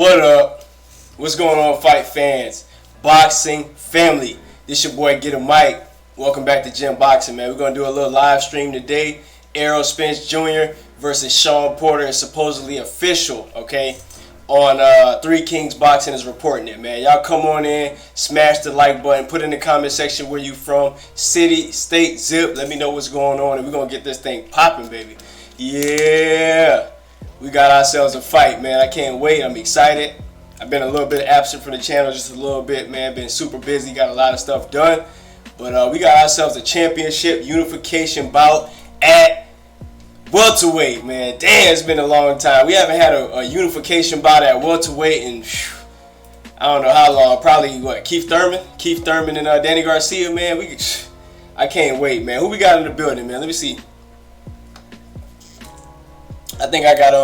What up? What's going on, fight fans? Boxing family. This your boy Get a Mic. Welcome back to Gym Boxing, man. We're going to do a little live stream today. Errol Spence Jr. versus ShawnPorter is supposedly official, okay? On Three Kings Boxing is reporting it, man. Y'all come on in, smash the like button, put in the comment section where you from, city, state, zip. Let me know what's going on, and we're going to get this thing popping, baby. Yeah. We got ourselves a fight, man. I can't wait. I'm excited. I've been a little bit absent from the channel, just a little bit, man. Been super busy, got a lot of stuff done. But we got ourselves a championship unification bout at welterweight, man. Damn, it's been a long time. We haven't had a unification bout at welterweight in, I don't know how long. Probably, what, Keith Thurman and Danny Garcia, man. I can't wait, man. Who we got in the building, man? Let me see. I think I got,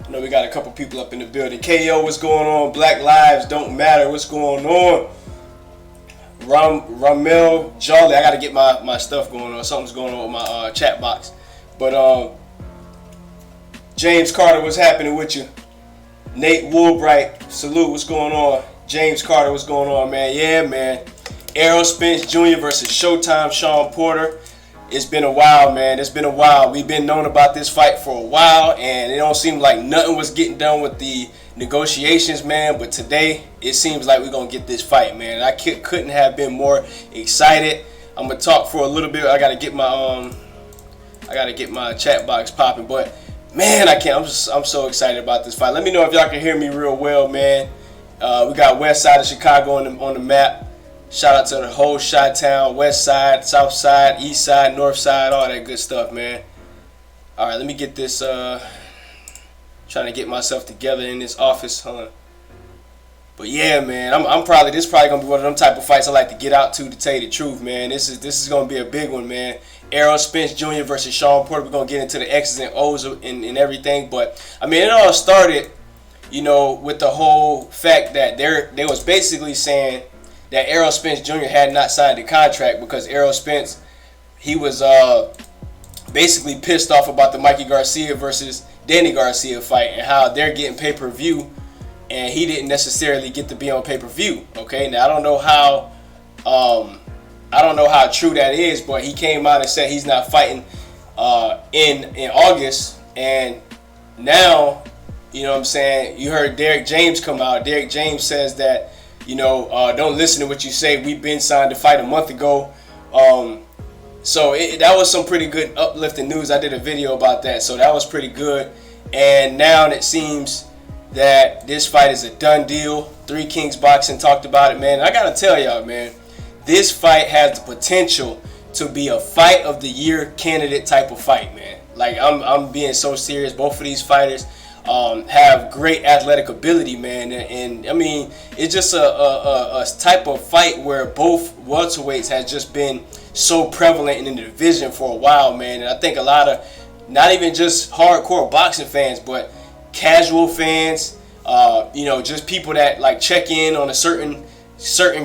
I know we got a couple people up in the building. KO, what's going on? Black Lives Don't Matter, what's going on? Ramel Jolly, I got to get my stuff going on. Something's going on with my chat box. But, James Carter, what's happening with you? Nate Woolbright, salute, what's going on? James Carter, what's going on, man? Yeah, man. Errol Spence Jr. versus Showtime ShawnPorter. It's been a while, man. It's been a while. We've been known about this fight for a while, and it don't seem like nothing was getting done with the negotiations, man. But today, it seems like we're gonna get this fight, man. I couldn't have been more excited. I'm gonna talk for a little bit. I gotta get my chat box popping. But man, I can't. I'm so excited about this fight. Let me know if y'all can hear me real well, man. We got West Side of Chicago on the map. Shout out to the whole Chi-Town, West Side, South Side, East Side, North Side, all that good stuff, man. All right, let me get this, trying to get myself together in this office, huh? But yeah, man, this is probably going to be one of them type of fights I like to get out to tell you the truth, man. This is going to be a big one, man. Errol Spence Jr. versus ShawnPorter. We're going to get into the X's and O's and everything. But, I mean, it all started, you know, with the whole fact that they was basically saying that Errol Spence Jr. had not signed the contract because Errol Spence, he was basically pissed off about the Mikey Garcia versus Danny Garcia fight and how they're getting pay-per-view and he didn't necessarily get to be on pay-per-view. Okay, now I don't know how true that is, but he came out and said he's not fighting in August, and now, you know what I'm saying, you heard Derek James come out. Derek James says that, you know, don't listen to what you say. We've been signed to fight a month ago. So that was some pretty good uplifting news. I did a video about that, so that was pretty good. And now it seems that this fight is a done deal. Three Kings Boxing talked about it, man. I gotta tell y'all, man, this fight has the potential to be a fight of the year candidate type of fight, man. Like, I'm being so serious. Both of these fighters have great athletic ability, man, and I mean, it's just a type of fight where both welterweights has just been so prevalent in the division for a while, man. And I think a lot of, not even just hardcore boxing fans, but casual fans, you know, just people that like check in on a certain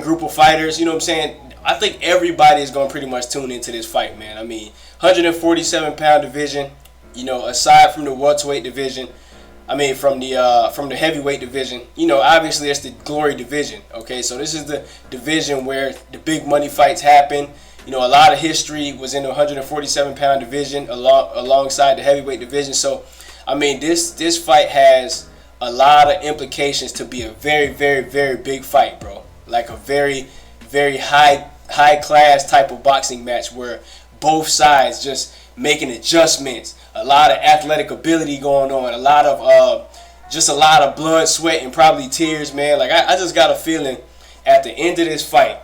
group of fighters, you know what I'm saying? I think everybody is going to pretty much tune into this fight, man. I mean, 147-pound division, you know, aside from the welterweight division, I mean, from the heavyweight division, you know, obviously it's the glory division, okay? So this is the division where the big money fights happen. You know, a lot of history was in the 147-pound division alongside the heavyweight division. So, I mean, this fight has a lot of implications to be a very, very, very big fight, bro. Like a very, very high class type of boxing match where both sides just making adjustments, a lot of athletic ability going on, a lot of blood, sweat, and probably tears, man. Like, I just got a feeling at the end of this fight,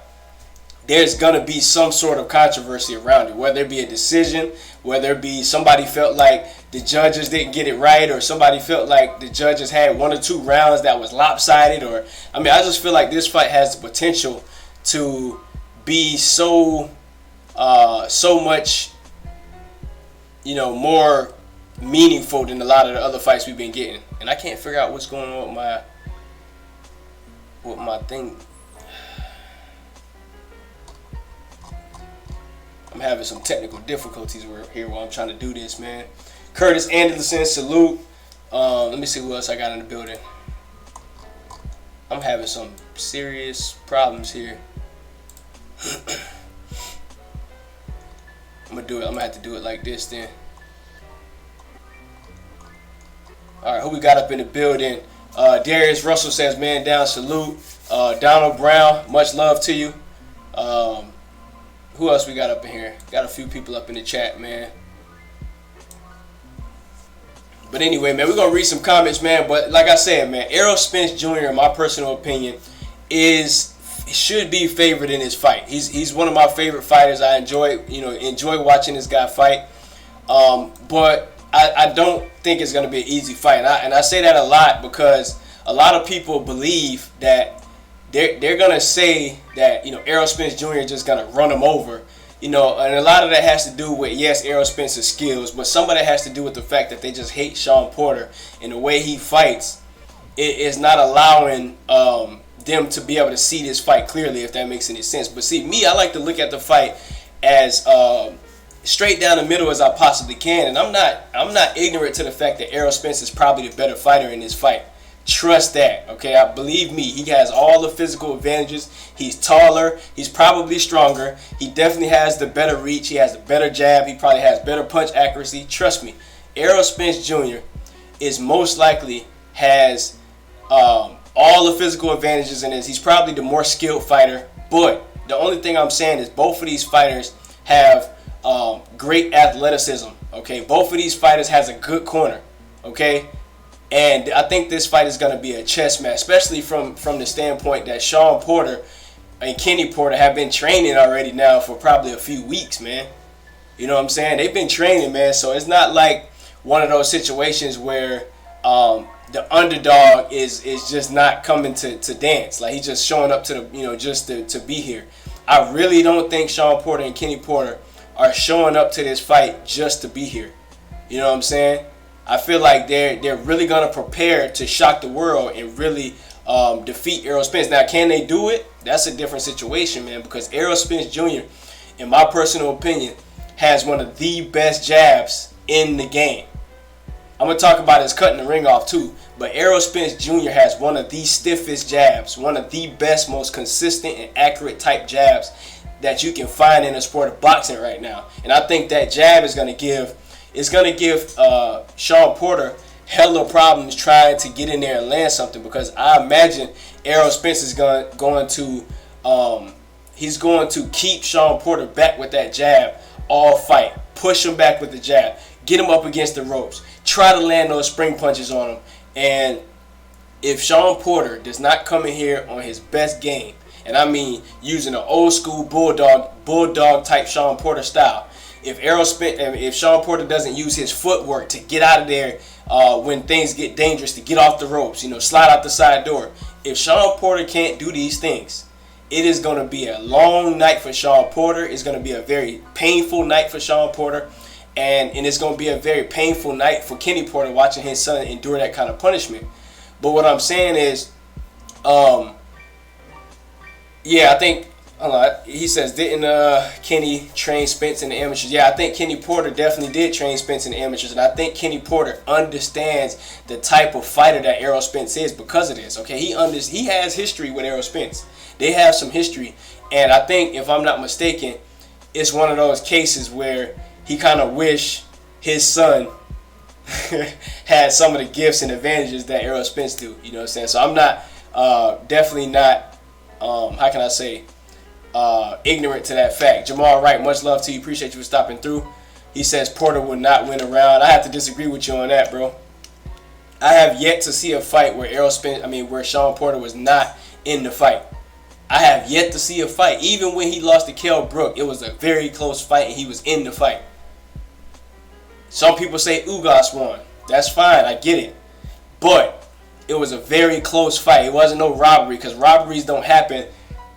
there's going to be some sort of controversy around it, whether it be a decision, whether it be somebody felt like the judges didn't get it right, or somebody felt like the judges had one or two rounds that was lopsided, or, I mean, I just feel like this fight has the potential to be so much, you know, more meaningful than a lot of the other fights we've been getting. And I can't figure out what's going on with my thing. I'm having some technical difficulties here while I'm trying to do this, man. Curtis Anderson, salute. Let me see who else I got in the building. I'm having some serious problems here. I'm gonna have to do it like this then. All right, who we got up in the building? Darius Russell says, "Man down, salute." Donald Brown, much love to you. Who else we got up in here? Got a few people up in the chat, man. But anyway, man, we're going to read some comments, man. But like I said, man, Errol Spence Jr., in my personal opinion, should be favored in this fight. He's one of my favorite fighters. I enjoy watching this guy fight. But I don't think it's going to be an easy fight. And I say that a lot because a lot of people believe that they're going to say that, Errol Spence Jr. is just going to run him over. And a lot of that has to do with, yes, Errol Spence's skills, but some of that has to do with the fact that they just hate ShawnPorter, and the way he fights is not allowing them to be able to see this fight clearly, if that makes any sense. But see, me, I like to look at the fight as straight down the middle as I possibly can, and I'm not ignorant to the fact that Errol Spence is probably the better fighter in this fight. Trust that, okay? Believe me, he has all the physical advantages. He's taller. He's probably stronger. He definitely has the better reach. He has the better jab. He probably has better punch accuracy. Trust me, Errol Spence Jr. is most likely has all the physical advantages in this. He's probably the more skilled fighter. But the only thing I'm saying is both of these fighters have great athleticism, okay? Both of these fighters has a good corner, okay? And I think this fight is going to be a chess match, especially from the standpoint that ShawnPorter and Kenny Porter have been training already now for probably a few weeks, man. You know what I'm saying? They've been training, man. So it's not like one of those situations where the underdog is just not coming to dance. Like he's just showing up to the, just to be here. I really don't think ShawnPorter and Kenny Porter are showing up to this fight just to be here. You know what I'm saying? I feel like they're really going to prepare to shock the world and really defeat Errol Spence. Now, can they do it? That's a different situation, man, because Errol Spence Jr., in my personal opinion, has one of the best jabs in the game. I'm going to talk about his cutting the ring off too, but Errol Spence Jr. has one of the stiffest jabs, one of the best, most consistent and accurate type jabs that you can find in the sport of boxing right now. And I think that jab is going to give ShawnPorter hella problems trying to get in there and land something, because I imagine Errol Spence is going to keep ShawnPorter back with that jab all fight, push him back with the jab, get him up against the ropes, try to land those spring punches on him. And if ShawnPorter does not come in here on his best game, and I mean using an old school bulldog type ShawnPorter style, if ShawnPorter doesn't use his footwork to get out of there when things get dangerous, to get off the ropes, slide out the side door. If ShawnPorter can't do these things, it is going to be a long night for ShawnPorter. It's going to be a very painful night for ShawnPorter. And it's going to be a very painful night for Kenny Porter watching his son endure that kind of punishment. But what I'm saying is, I think, he says, didn't Kenny train Spence in the amateurs? Yeah, I think Kenny Porter definitely did train Spence in the amateurs, and I think Kenny Porter understands the type of fighter that Errol Spence is because of this. Okay, he has history with Errol Spence. They have some history, and I think, if I'm not mistaken, it's one of those cases where he kind of wish his son had some of the gifts and advantages that Errol Spence do. You know what I'm saying? So I'm not definitely not ignorant to that fact. Jamal Wright, much love to you. Appreciate you for stopping through. He says Porter would not win a round. I have to disagree with you on that, bro. I have yet to see a fight where where ShawnPorter was not in the fight. I have yet to see a fight. Even when he lost to Kell Brook, it was a very close fight and he was in the fight. Some people say Ugas won. That's fine, I get it. But it was a very close fight. It wasn't no robbery, because robberies don't happen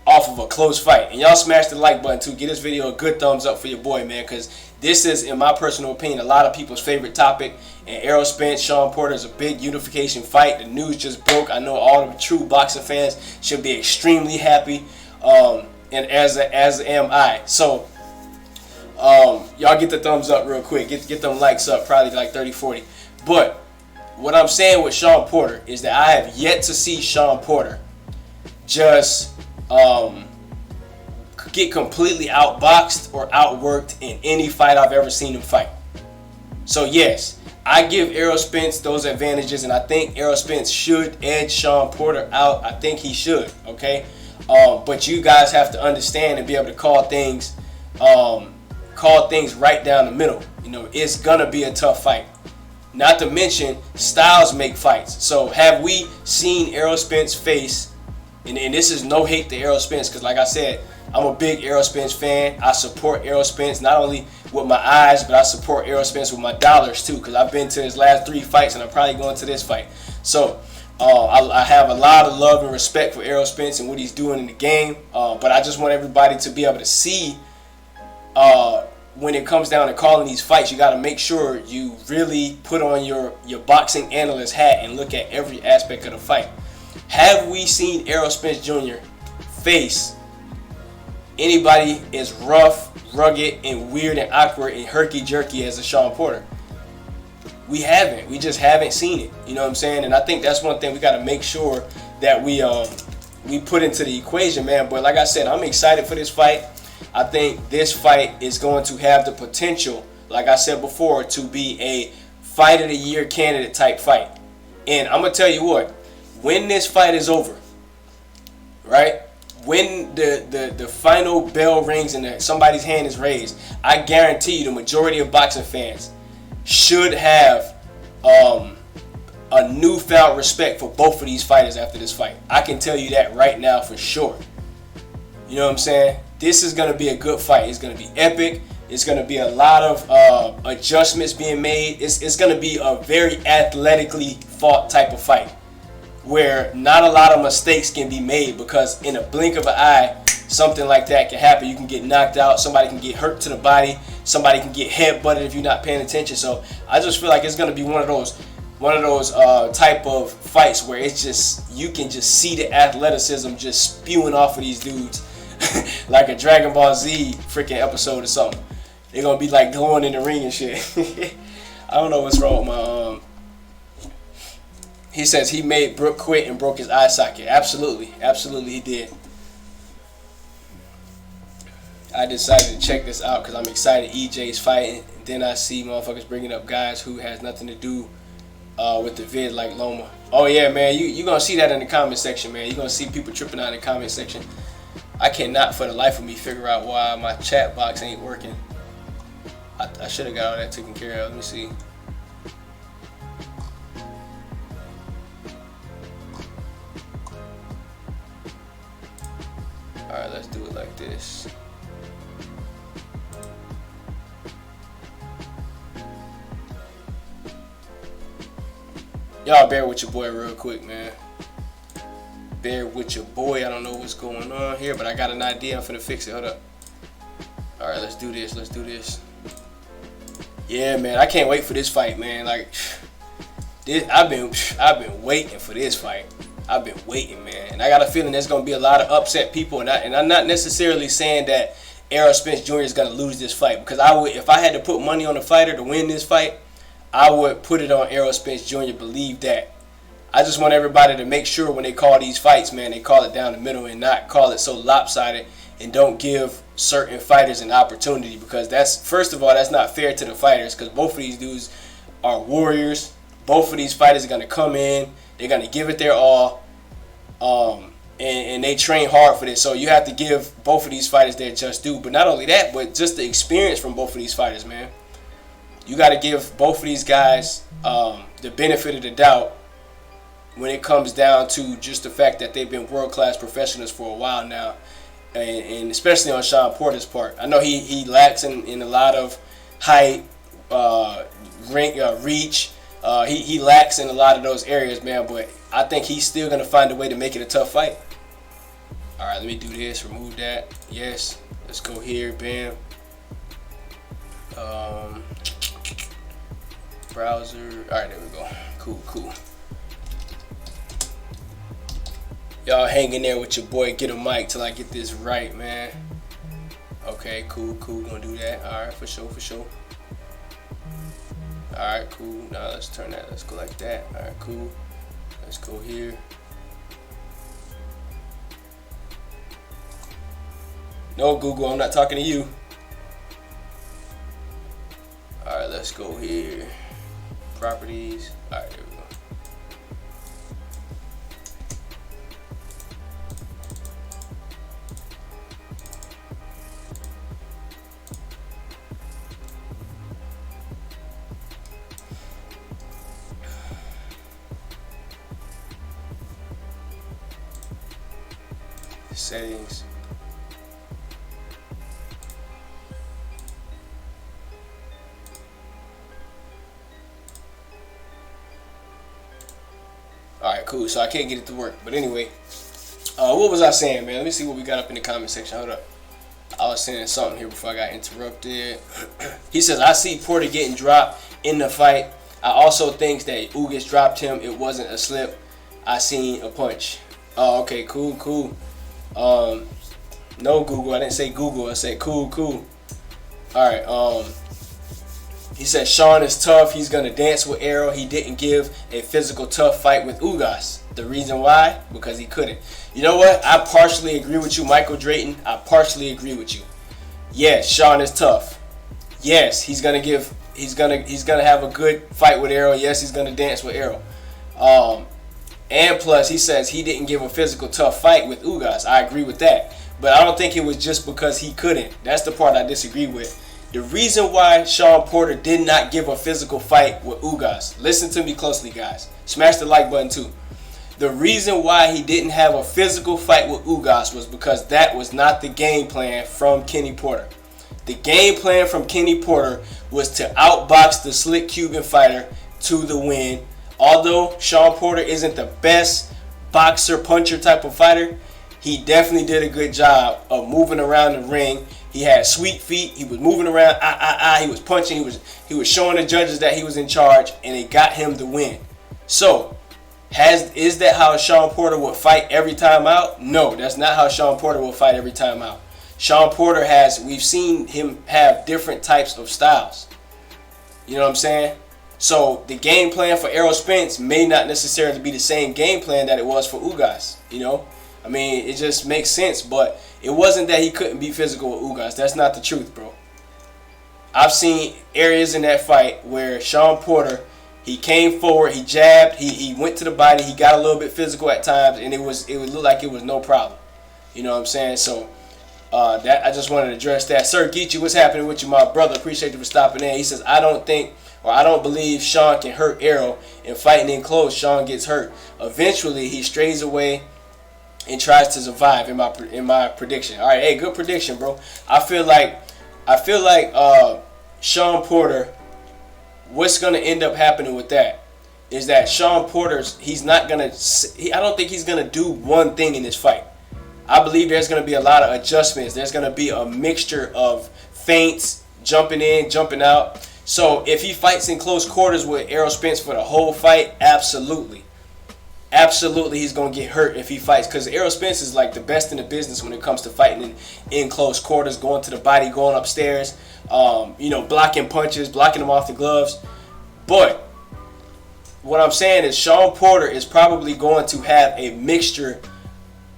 off of a close fight. And y'all smash the like button too. Give this video a good thumbs up for your boy, man, because this is, in my personal opinion, a lot of people's favorite topic. And Errol Spence, ShawnPorter is a big unification fight. The news just broke. I know all the true boxing fans should be extremely happy, and as am I. So y'all get the thumbs up real quick. Get them likes up, probably like 30, 40. But what I'm saying with ShawnPorter is that I have yet to see ShawnPorter just get completely outboxed or outworked in any fight I've ever seen him fight. So yes, I give Errol Spence those advantages, and I think Errol Spence should edge ShawnPorter out. I think he should, okay? But you guys have to understand and be able to call things right down the middle. You know, it's gonna be a tough fight. Not to mention, styles make fights. So have we seen Errol Spence face, and this is no hate to Errol Spence, because like I said, I'm a big Errol Spence fan. I support Errol Spence not only with my eyes, but I support Errol Spence with my dollars too, because I've been to his last 3 fights and I'm probably going to this fight. So I have a lot of love and respect for Errol Spence and what he's doing in the game. But I just want everybody to be able to see when it comes down to calling these fights, you got to make sure you really put on your boxing analyst hat and look at every aspect of the fight. Have we seen Errol Spence Jr. face anybody as rough, rugged, and weird and awkward and herky-jerky as a ShawnPorter? We haven't. We just haven't seen it. You know what I'm saying? And I think that's one thing we got to make sure that we put into the equation, man. But like I said, I'm excited for this fight. I think this fight is going to have the potential, like I said before, to be a fight of the year candidate type fight. And I'm going to tell you what, when this fight is over, right? When the final bell rings and somebody's hand is raised, I guarantee you the majority of boxing fans should have a newfound respect for both of these fighters after this fight. I can tell you that right now for sure. You know what I'm saying? This is going to be a good fight. It's going to be epic. It's going to be a lot of adjustments being made. It's going to be a very athletically fought type of fight where not a lot of mistakes can be made, because in a blink of an eye, something like that can happen. You can get knocked out. Somebody can get hurt to the body. Somebody can get head-butted if you're not paying attention. So I just feel like it's going to be one of those type of fights where it's just, you can just see the athleticism just spewing off of these dudes like a Dragon Ball Z freaking episode or something. They're going to be like glowing in the ring and shit. I don't know what's wrong with my He says he made Brook quit and broke his eye socket. Absolutely. Absolutely he did. I decided to check this out because I'm excited EJ's fighting. Then I see motherfuckers bringing up guys who has nothing to do with the vid like Loma. Oh yeah, man. You going to see that in the comment section, man. You're going to see people tripping out in the comment section. I cannot for the life of me figure out why my chat box ain't working. I should have got all that taken care of. Let me see. Alright, let's do it like this. Y'all bear with your boy real quick, man. Bear with your boy. I don't know what's going on here, but I got an idea. I'm finna fix it. Hold up. Alright, let's do this. Let's do this. Yeah, man. I can't wait for this fight, man. Like, I've been waiting for this fight. I've been waiting, man. And I got a feeling there's going to be a lot of upset people. And I'm not necessarily saying that Errol Spence Jr. is going to lose this fight. Because if I had to put money on a fighter to win this fight, I would put it on Errol Spence Jr. Believe that. I just want everybody to make sure when they call these fights, man, they call it down the middle and not call it so lopsided, and don't give certain fighters an opportunity, because first of all, that's not fair to the fighters, because both of these dudes are warriors. Both of these fighters are going to come in. They're going to give it their all, and they train hard for this. So you have to give both of these fighters their just due. But not only that, but just the experience from both of these fighters, man. You got to give both of these guys the benefit of the doubt when it comes down to just the fact that they've been world-class professionals for a while now, and especially on ShawnPorter's part. I know he lacks in a lot of height, reach. He lacks in a lot of those areas, man, but I think he's still going to find a way to make it a tough fight. All right, let me do this. Remove that. Yes. Let's go here. Bam. Browser. All right, there we go. Cool. Y'all hang in there with your boy. Get a mic till I get this right, man. Okay, cool. Gonna do that. All right, for sure. Alright, cool. Now let's turn that. Let's go like that. Alright, cool. Let's go here. No, Google, I'm not talking to you. Alright, let's go here. Properties. Alright, there we go. Settings. Alright, cool. So I can't get it to work. But anyway, what was I saying, man? Let me see what we got up in the comment section. Hold up. I was saying something here before I got interrupted. He says, I see Porter getting dropped in the fight. I also think that Ugas dropped him. It wasn't a slip. I seen a punch. Oh, okay. Cool, cool. No, Google. I didn't say Google. I said cool, cool. Alright, he said Shawn is tough. He's going to dance with Errol. He didn't give a physical tough fight with Ugas. The reason why? Because he couldn't. You know what? I partially agree with you, Michael Drayton. I partially agree with you. Yes, Shawn is tough. Yes, he's gonna have a good fight with Errol. Yes, he's gonna dance with Errol. And plus, he says he didn't give a physical tough fight with Ugas. I agree with that. But I don't think it was just because he couldn't. That's the part I disagree with. The reason why ShawnPorter did not give a physical fight with Ugas, listen to me closely, guys. Smash the like button too. The reason why he didn't have a physical fight with Ugas was because that was not the game plan from Kenny Porter. The game plan from Kenny Porter was to outbox the slick Cuban fighter to the win. Although ShawnPorter isn't the best boxer, puncher type of fighter, he definitely did a good job of moving around the ring. He had sweet feet. He was moving around. He was punching. He was showing the judges that he was in charge, and it got him the win. So, is that how ShawnPorter would fight every time out? No, that's not how ShawnPorter will fight every time out. ShawnPorter we've seen him have different types of styles. You know what I'm saying? So the game plan for Errol Spence may not necessarily be the same game plan that it was for Ugas. You know, I mean, it just makes sense. But it wasn't that he couldn't be physical with Ugas. That's not the truth, bro. I've seen areas in that fight where ShawnPorter, he came forward, he jabbed, he went to the body, he got a little bit physical at times, and it would look like it was no problem. You know what I'm saying? So that I just wanted to address that. Sir Geechee, what's happening with you, my brother? Appreciate you for stopping in. He says, I don't believe Shawn can hurt Errol, and fighting in close, Shawn gets hurt. Eventually, he strays away and tries to survive. In my prediction. All right, hey, good prediction, bro. I feel like ShawnPorter. What's gonna end up happening with that is that ShawnPorter's I don't think he's gonna do one thing in this fight. I believe there's gonna be a lot of adjustments. There's gonna be a mixture of feints, jumping in, jumping out. So if he fights in close quarters with Errol Spence for the whole fight, absolutely he's going to get hurt if he fights, because Errol Spence is like the best in the business when it comes to fighting in close quarters, going to the body, going upstairs, blocking punches, blocking them off the gloves. But what I'm saying is ShawnPorter is probably going to have a mixture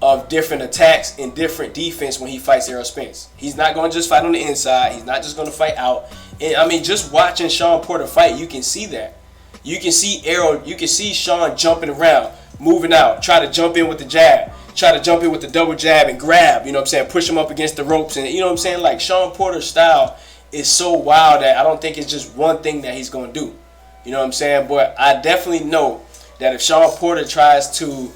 of different attacks and different defense when he fights Errol Spence. He's not going to just fight on the inside. He's not just going to fight out. And I mean, just watching ShawnPorter fight, you can see that. You can see Shawn jumping around, moving out, try to jump in with the jab, try to jump in with the double jab and grab, you know what I'm saying, push him up against the ropes. And you know what I'm saying? Like, ShawnPorter's style is so wild that I don't think it's just one thing that he's going to do. You know what I'm saying? But I definitely know that if ShawnPorter tries to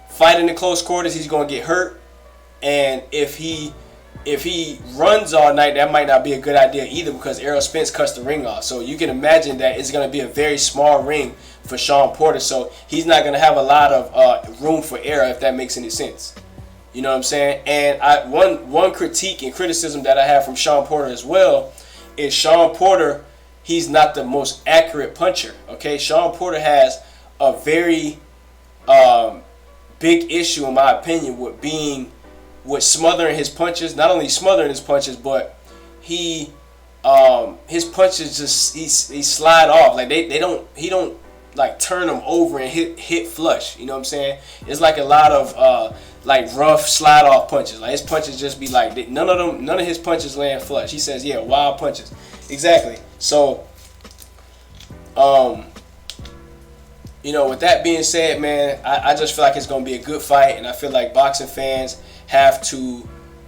fight in the close quarters, he's going to get hurt. And if he runs all night, that might not be a good idea either, because Errol Spence cuts the ring off. So you can imagine that it's going to be a very small ring for ShawnPorter. So he's not going to have a lot of room for error, if that makes any sense. You know what I'm saying? And one critique and criticism that I have from ShawnPorter as well is ShawnPorter, he's not the most accurate puncher. Okay, ShawnPorter has a very big issue, in my opinion, with smothering his punches. Not only smothering his punches, but he his punches just he slide off. Like he don't like turn them over and hit flush. You know what I'm saying? It's like a lot of like rough slide off punches. Like his punches just be like none of his punches land flush. He says, yeah, wild punches. Exactly. So you know, with that being said, man, I just feel like it's gonna be a good fight, and I feel like boxing fans have to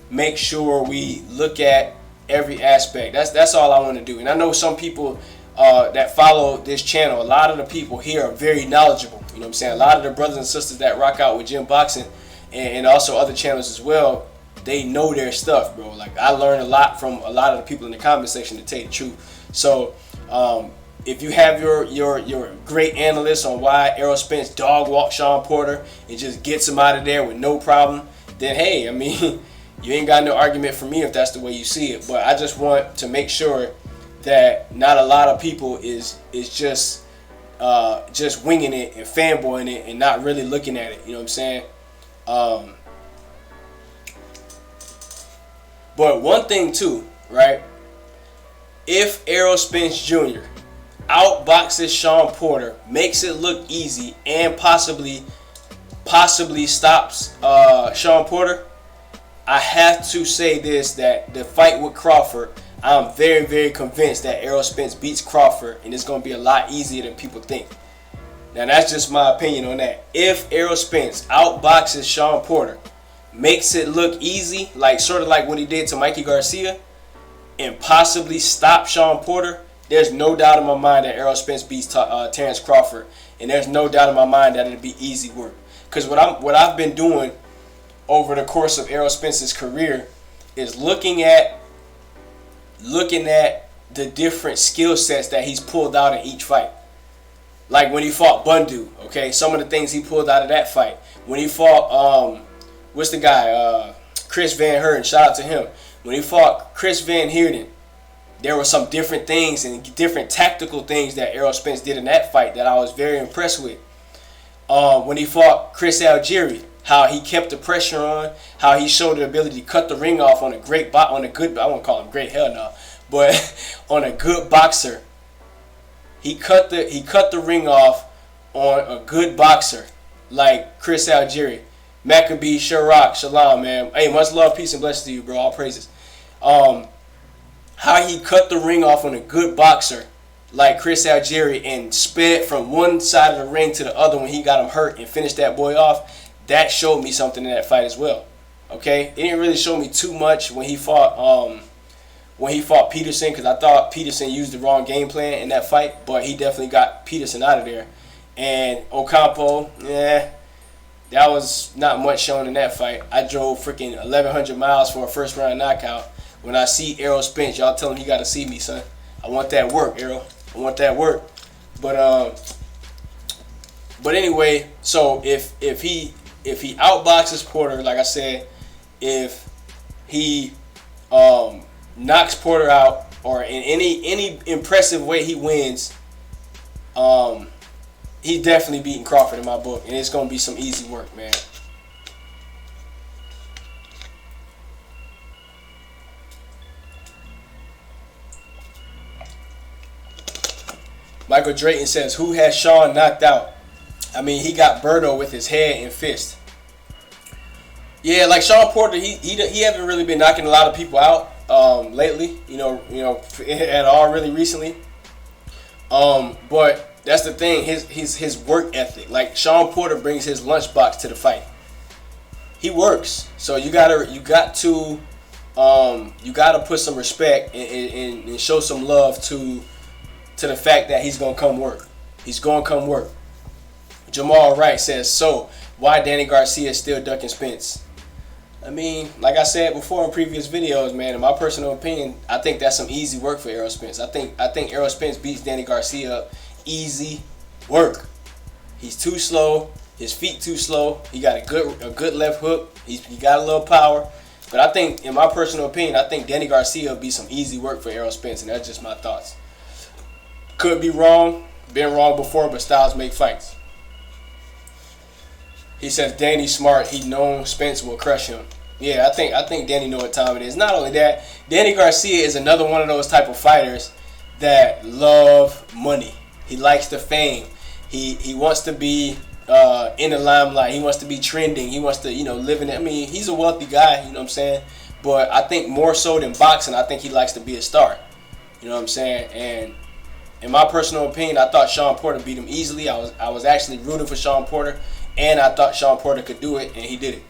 make sure we look at every aspect. That's all I want to do. And I know some people that follow this channel, a lot of the people here are very knowledgeable. You know what I'm saying? A lot of the brothers and sisters that rock out with Gym Boxing and also other channels as well, they know their stuff, bro. Like, I learned a lot from a lot of the people in the comment section, to tell you the truth. So if you have your great analyst on why Errol Spence dog walked ShawnPorter and just gets him out of there with no problem, then hey, I mean, you ain't got no argument for me if that's the way you see it. But I just want to make sure that not a lot of people is just winging it and fanboying it and not really looking at it. You know what I'm saying? But one thing too, right? If Errol Spence Jr. outboxes ShawnPorter, makes it look easy, and possibly stops ShawnPorter, I have to say this, that the fight with Crawford, I'm very, very convinced that Errol Spence beats Crawford, and it's going to be a lot easier than people think. Now, that's just my opinion on that. If Errol Spence outboxes ShawnPorter, makes it look easy, like sort of like what he did to Mikey Garcia, and possibly stop ShawnPorter, there's no doubt in my mind that Errol Spence beats Terrence Crawford, and there's no doubt in my mind that it'll be easy work. Because what I've been doing over the course of Errol Spence's career is looking at the different skill sets that he's pulled out in each fight. Like when he fought Bundu, okay, some of the things he pulled out of that fight. When he fought what's the guy, Chris Van Heerden, shout out to him. When he fought Chris Van Heerden, there were some different things and different tactical things that Errol Spence did in that fight that I was very impressed with. When he fought Chris Algieri, how he kept the pressure on, how he showed the ability to cut the ring off on a good, I won't call him great, hell no, but on a good boxer. He cut the ring off on a good boxer like Chris Algieri. Maccabee, Sharrock, Shalom, man. Hey, much love, peace, and blessings to you, bro. All praises. How he cut the ring off on a good boxer like Chris Algieri and sped from one side of the ring to the other when he got him hurt and finished that boy off, that showed me something in that fight as well. Okay? It didn't really show me too much when he fought Peterson, because I thought Peterson used the wrong game plan in that fight, but he definitely got Peterson out of there. And Ocampo, that was not much shown in that fight. I drove freaking 1,100 miles for a first round knockout. When I see Errol Spence, y'all tell him you got to see me, son. I want that work, Errol. I want that work. But anyway, so if he outboxes Porter, like I said, if he knocks Porter out, or in any impressive way he wins, he's definitely beating Crawford in my book, and it's gonna be some easy work, man. Michael Drayton says, who has Shawn knocked out? I mean, he got Berto with his head and fist. Yeah, like ShawnPorter, he haven't really been knocking a lot of people out lately, you know, at all, really recently. But that's the thing, his work ethic. Like, ShawnPorter brings his lunchbox to the fight. He works, so you gotta put some respect and show some love to the fact that he's gonna come work. He's gonna come work. Jamal Wright says, so why Danny Garcia is still ducking Spence? I mean, like I said before in previous videos, man, in my personal opinion, I think that's some easy work for Errol Spence. I think Errol Spence beats Danny Garcia up. Easy work. He's too slow. His feet too slow. He got a good left hook. He got a little power. But I think, in my personal opinion, I think Danny Garcia will be some easy work for Errol Spence, and that's just my thoughts. Could be wrong. Been wrong before, but styles make fights. He says Danny's smart. He knows Spence will crush him. Yeah, I think Danny know what time it is. Not only that, Danny Garcia is another one of those type of fighters that love money. He likes the fame. He wants to be in the limelight. He wants to be trending. He wants to, live in it. I mean, he's a wealthy guy, you know what I'm saying? But I think more so than boxing, I think he likes to be a star. You know what I'm saying? And in my personal opinion, I thought ShawnPorter beat him easily. I was actually rooting for ShawnPorter, and I thought ShawnPorter could do it, and he did it.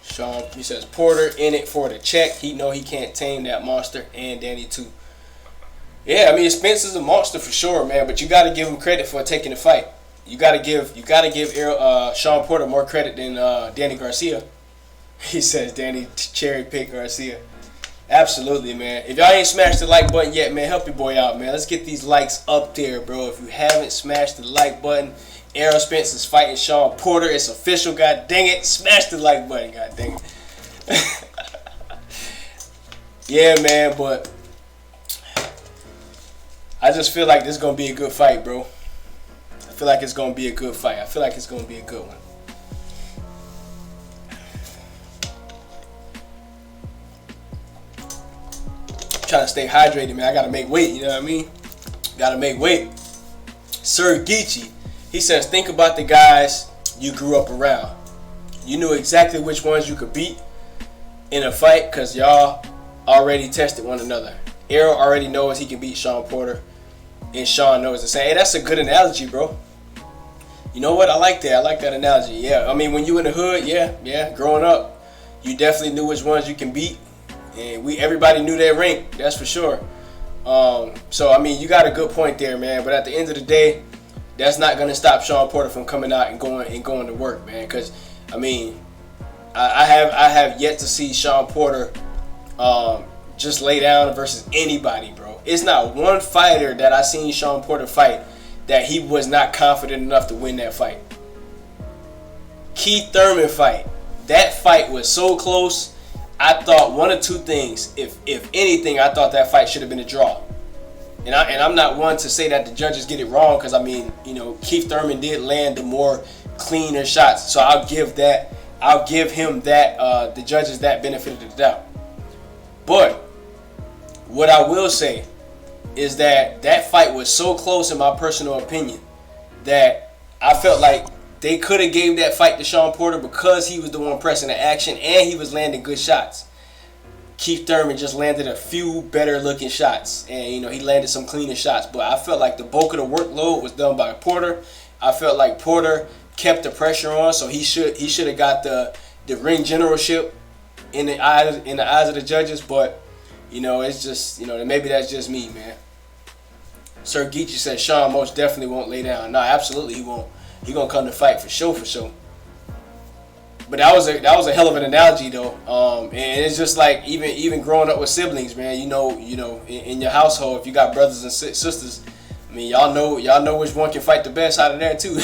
Shawn, he says, Porter in it for the check. He know he can't tame that monster, and Danny too. Yeah, I mean, Spence is a monster for sure, man. But you got to give him credit for taking the fight. You got to give ShawnPorter more credit than Danny Garcia. He says Danny cherry pick Garcia. Absolutely, man. If y'all ain't smashed the like button yet, man, help your boy out, man. Let's get these likes up there, bro. If you haven't smashed the like button, Errol Spence is fighting ShawnPorter. It's official, god dang it. Smash the like button, god dang it. Yeah, man, but I just feel like this is going to be a good fight, bro. I feel like it's going to be a good fight. I feel like it's going to be a good one. Trying to stay hydrated, man. I gotta make weight, you know what I mean? Gotta make weight. Sir Geechee, he says, think about the guys you grew up around. You knew exactly which ones you could beat in a fight because y'all already tested one another. Errol already knows he can beat ShawnPorter, and Shawn knows the same. Hey, that's a good analogy, bro. You know what? I like that. I like that analogy. Yeah, I mean, when you in the hood, yeah, growing up, you definitely knew which ones you can beat. And everybody knew their rank, that's for sure. So I mean, you got a good point there, man. But at the end of the day, that's not gonna stop ShawnPorter from coming out and going to work, man. Because I mean, I have yet to see ShawnPorter just lay down versus anybody, bro. It's not one fighter that I seen ShawnPorter fight that he was not confident enough to win that fight. Keith Thurman fight. That fight was so close. I thought one of two things. If anything, I thought that fight should have been a draw. And I'm not one to say that the judges get it wrong, because I mean, Keith Thurman did land the more cleaner shots. So I'll give him that the judges that benefit of the doubt. But what I will say is that fight was so close, in my personal opinion, that I felt like they could have gave that fight to ShawnPorter because he was the one pressing the action and he was landing good shots. Keith Thurman just landed a few better looking shots, and he landed some cleaner shots. But I felt like the bulk of the workload was done by Porter. I felt like Porter kept the pressure on, so he should have got the ring generalship in the eyes of the judges. But it's just maybe that's just me, man. Sir Geechee said Shawn most definitely won't lay down. No, absolutely he won't. He gonna come to fight for sure. But that was a hell of an analogy though. And it's just like even growing up with siblings, man. In your household, if you got brothers and sisters, I mean, y'all know which one can fight the best out of there too.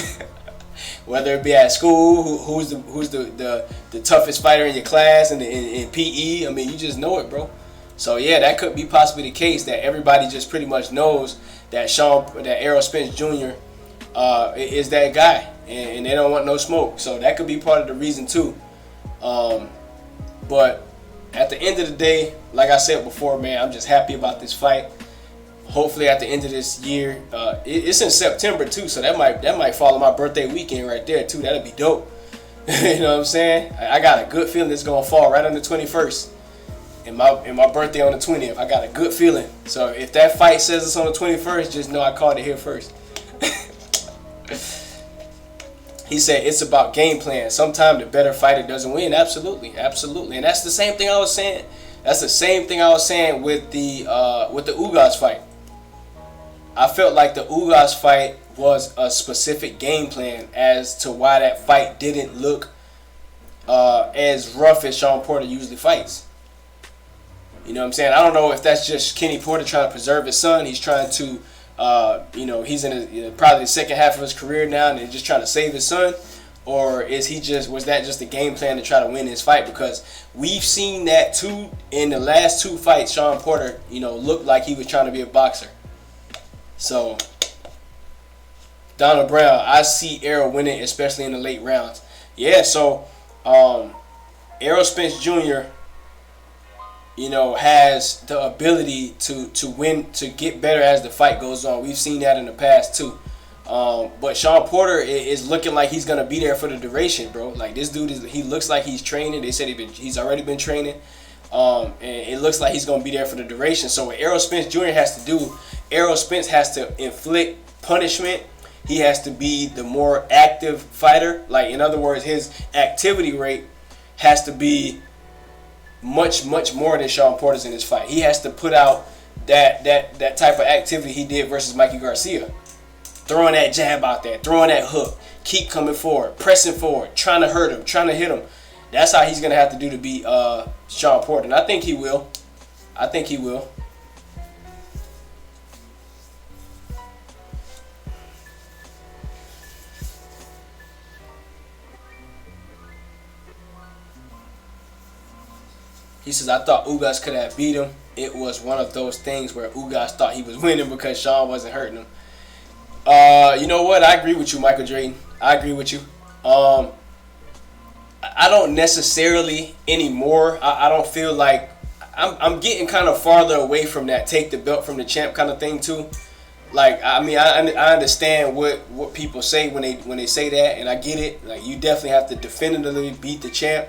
Whether it be at school, who's the toughest fighter in your class, and in PE. I mean, you just know it, bro. So yeah, that could be possibly the case, that everybody just pretty much knows that Errol Spence Jr. Is that guy, and they don't want no smoke. So that could be part of the reason too. But at the end of the day, like I said before, man, I'm just happy about this fight. Hopefully at the end of this year, it's in September too, so that might fall on my birthday weekend right there too. That'd be dope. You know what I'm saying? I got a good feeling it's gonna fall right on the 21st. And my birthday on the 20th. I got a good feeling. So if that fight says it's on the 21st, just know I called it here first. He said it's about game plan. Sometimes the better fighter doesn't win. Absolutely. And that's the same thing I was saying. That's the same thing I was saying with the Ugas fight. I felt like the Ugas fight was a specific game plan as to why that fight didn't look as rough as ShawnPorter usually fights. You know what I'm saying? I don't know if that's just Kenny Porter trying to preserve his son. He's trying to he's in probably the second half of his career now, and he's just trying to save his son, or was that just a game plan to try to win his fight? Because we've seen that too in the last two fights. ShawnPorter, looked like he was trying to be a boxer. So Donald Brown, I see Errol winning, especially in the late rounds. Yeah, so Errol Spence Jr., has the ability to win, to get better as the fight goes on. We've seen that in the past too. But ShawnPorter is looking like he's gonna be there for the duration, bro. Like, this dude he looks like he's training. They said he's already been training. And it looks like he's gonna be there for the duration. So what Errol Spence Jr. has to do, Errol Spence has to inflict punishment. He has to be the more active fighter. Like, in other words, his activity rate has to be much more than ShawnPorter's in this fight. He has to put out that type of activity he did versus Mikey Garcia. Throwing that jab out there, throwing that hook, keep coming forward, pressing forward, trying to hurt him, trying to hit him. That's how he's going to have to do to beat ShawnPorter. And I think he will. He says, I thought Ugas could have beat him. It was one of those things where Ugas thought he was winning because Shawn wasn't hurting him. You know what? I agree with you, Michael Drayton. I agree with you. I don't necessarily anymore. I don't feel like I'm getting kind of farther away from that take the belt from the champ kind of thing too. Like, I mean, I understand what people say when they say that, and I get it. Like, you definitely have to definitively beat the champ.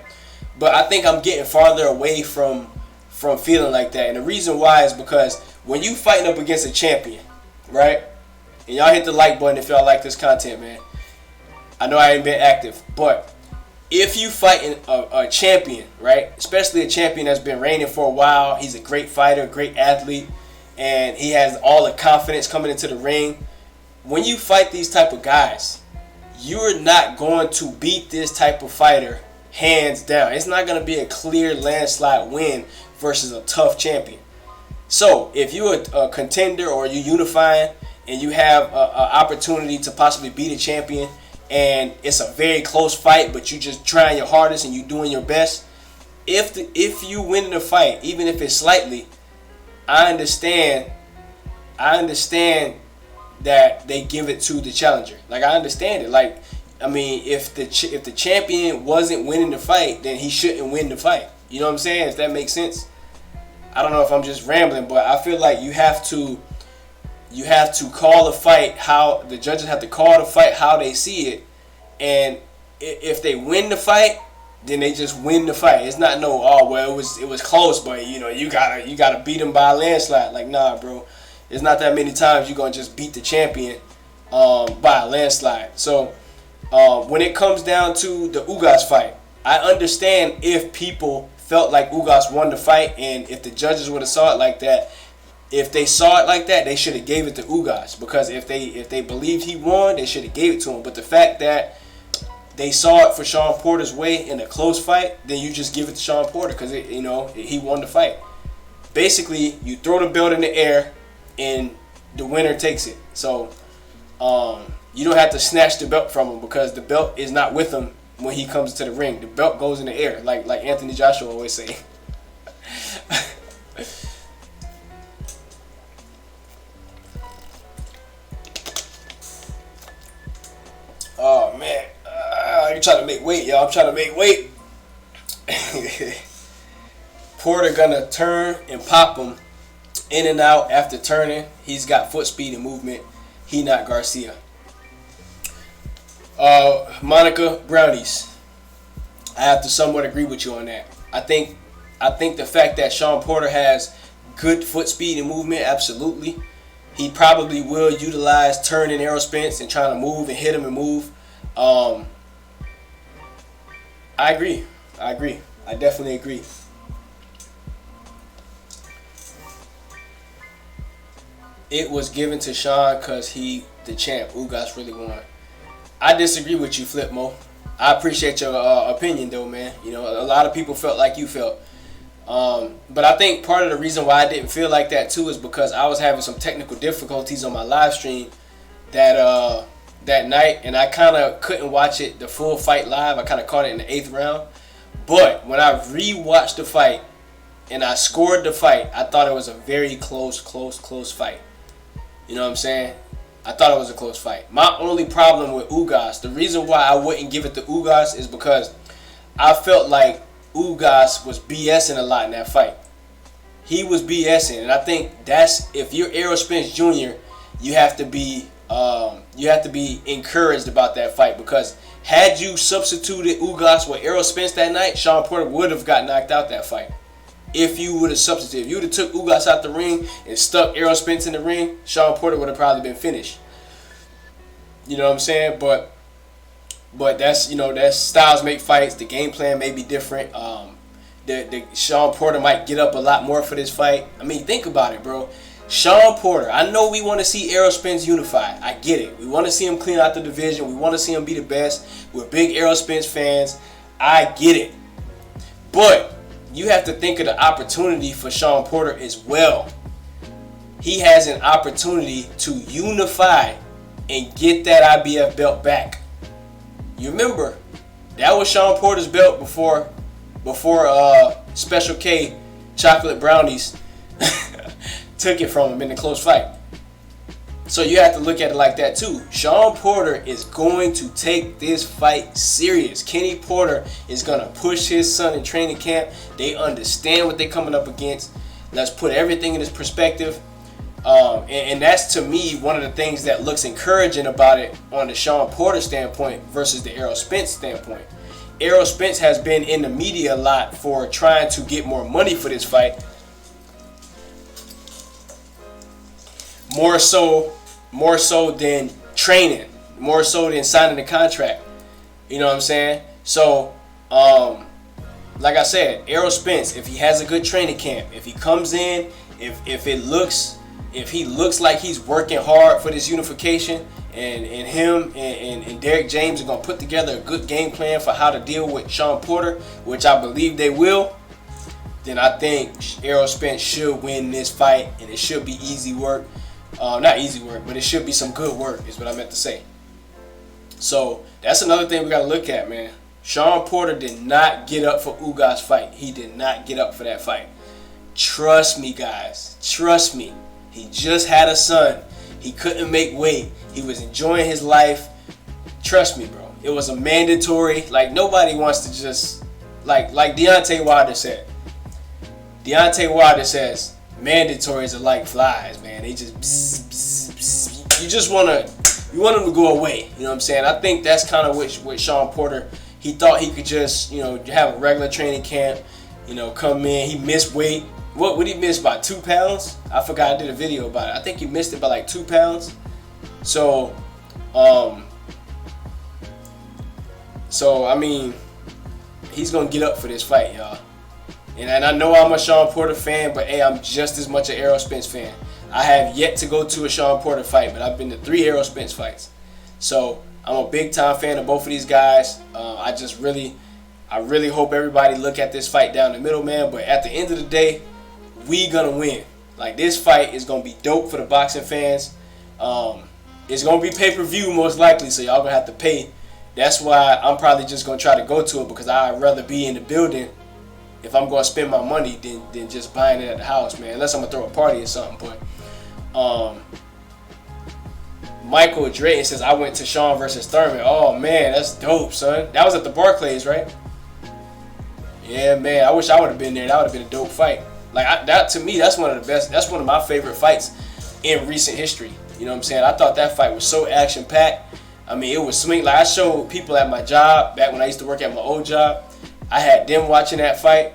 But I think I'm getting farther away from feeling like that. And the reason why is because when you fighting up against a champion, right? And y'all hit the like button if y'all like this content, man. I know I ain't been active, but if you fighting a champion, right? Especially a champion that's been reigning for a while, he's a great fighter, great athlete, and he has all the confidence coming into the ring. When you fight these type of guys, you're not going to beat this type of fighter hands down. It's not going to be a clear landslide win versus a tough champion. So if you're a contender or you're unifying and you have an opportunity to possibly beat a champion and it's a very close fight, but you just trying your hardest and you doing your best, if you win the fight, even if it's slightly, I understand that they give it to the challenger. Like, I understand it. Like, I mean, if the champion wasn't winning the fight, then he shouldn't win the fight. You know what I'm saying? If that makes sense. I don't know if I'm just rambling, but I feel like you have to call the fight how the judges have to call the fight how they see it, and if they win the fight, then they just win the fight. It's not it was close, but you gotta beat him by a landslide. Like, nah, bro. It's not that many times you're gonna just beat the champion by a landslide. So when it comes down to the Ugas fight, I understand if people felt like Ugas won the fight, and if the judges would have saw it like that, if they saw it like that, they should have gave it to Ugas, because if they believed he won, they should have gave it to him. But the fact that they saw it for ShawnPorter's way in a close fight, then you just give it to ShawnPorter because he won the fight. Basically, you throw the belt in the air and the winner takes it. So you don't have to snatch the belt from him because the belt is not with him when he comes to the ring. The belt goes in the air, like Anthony Joshua always say. Oh man, you're trying to make weight, y'all. I'm trying to make weight. Porter gonna turn and pop him in and out after turning. He's got foot speed and movement. He not Garcia. Monica Brownies. I have to somewhat agree with you on that. I think the fact that ShawnPorter has good foot speed and movement, absolutely. He probably will utilize turning Errol Spence and trying to move and hit him and move. I agree. I definitely agree. It was given to Shawn because he the champ. Ugas really won. I disagree with you, Flipmo. I appreciate your opinion, though, man. A lot of people felt like you felt. But I think part of the reason why I didn't feel like that, too, is because I was having some technical difficulties on my live stream that night, and I kind of couldn't watch it, the full fight live. I kind of caught it in the 8th round. But when I rewatched the fight and I scored the fight, I thought it was a very close fight. You know what I'm saying? I thought it was a close fight. My only problem with Ugas, the reason why I wouldn't give it to Ugas is because I felt like Ugas was BSing a lot in that fight. He was BSing, and I think that's, if you're Errol Spence Jr., you have to be encouraged about that fight, because had you substituted Ugas with Errol Spence that night, ShawnPorter would have got knocked out that fight. If you would have substituted, if you would have took Ugas out the ring and stuck Errol Spence in the ring, ShawnPorter would have probably been finished. You know what I'm saying? But that's, that's styles make fights. The game plan may be different. The ShawnPorter might get up a lot more for this fight. I mean, think about it, bro. ShawnPorter, I know we want to see Errol Spence unified. I get it. We want to see him clean out the division. We want to see him be the best. We're big Errol Spence fans. I get it. But you have to think of the opportunity for ShawnPorter as well. He has an opportunity to unify and get that IBF belt back. You remember, that was ShawnPorter's belt before Special K Chocolate Brownies took it from him in the close fight. So you have to look at it like that too. ShawnPorter is going to take this fight serious. Kenny Porter is going to push his son in training camp. They understand what they're coming up against. Let's put everything in its perspective. And that's, to me, one of the things that looks encouraging about it on the ShawnPorter standpoint versus the Errol Spence standpoint. Errol Spence has been in the media a lot for trying to get more money for this fight. More so than training, more so than signing the contract. You know what I'm saying? So, like I said, Errol Spence, if he has a good training camp, if he comes in, if he looks like he's working hard for this unification, and him and Derek James are gonna put together a good game plan for how to deal with ShawnPorter, which I believe they will, then I think Errol Spence should win this fight, and it should be easy work. Not easy work, but it should be some good work, is what I meant to say. So that's another thing we got to look at, man. ShawnPorter did not get up for Ugas' fight. He did not get up for that fight. Trust me, guys. Trust me. He just had a son. He couldn't make weight. He was enjoying his life. Trust me, bro. It was a mandatory. Like, nobody wants to just, like Deontay Wilder said. Deontay Wilder says, mandatories are like flies, man. They just bzz, bzz, bzz. You want them to go away. You know what I'm saying? I think that's kind of what ShawnPorter, he thought he could just, have a regular training camp, come in. He missed weight. What would he miss by 2 pounds? I forgot, I did a video about it. I think he missed it by like 2 pounds. So I mean, he's gonna get up for this fight, y'all. And I know I'm a ShawnPorter fan, but hey, I'm just as much an Errol Spence fan. I have yet to go to a ShawnPorter fight, but I've been to 3 Errol Spence fights. So I'm a big time fan of both of these guys. I really hope everybody look at this fight down the middle, man. But at the end of the day, we gonna win. Like, this fight is gonna be dope for the boxing fans. It's gonna be pay-per-view most likely, so y'all gonna have to pay. That's why I'm probably just gonna try to go to it, because I'd rather be in the building if I'm gonna spend my money than just buying it at the house, man. Unless I'm gonna throw a party or something. But Michael Drayton says, I went to Shawn versus Thurman. Oh man, that's dope, son. That was at the Barclays, right? Yeah, man. I wish I would have been there. That would have been a dope fight. Like, that to me, that's one of the best. That's one of my favorite fights in recent history. You know what I'm saying? I thought that fight was so action packed. I mean, it was swing. Like, I showed people at my job back when I used to work at my old job. I had them watching that fight.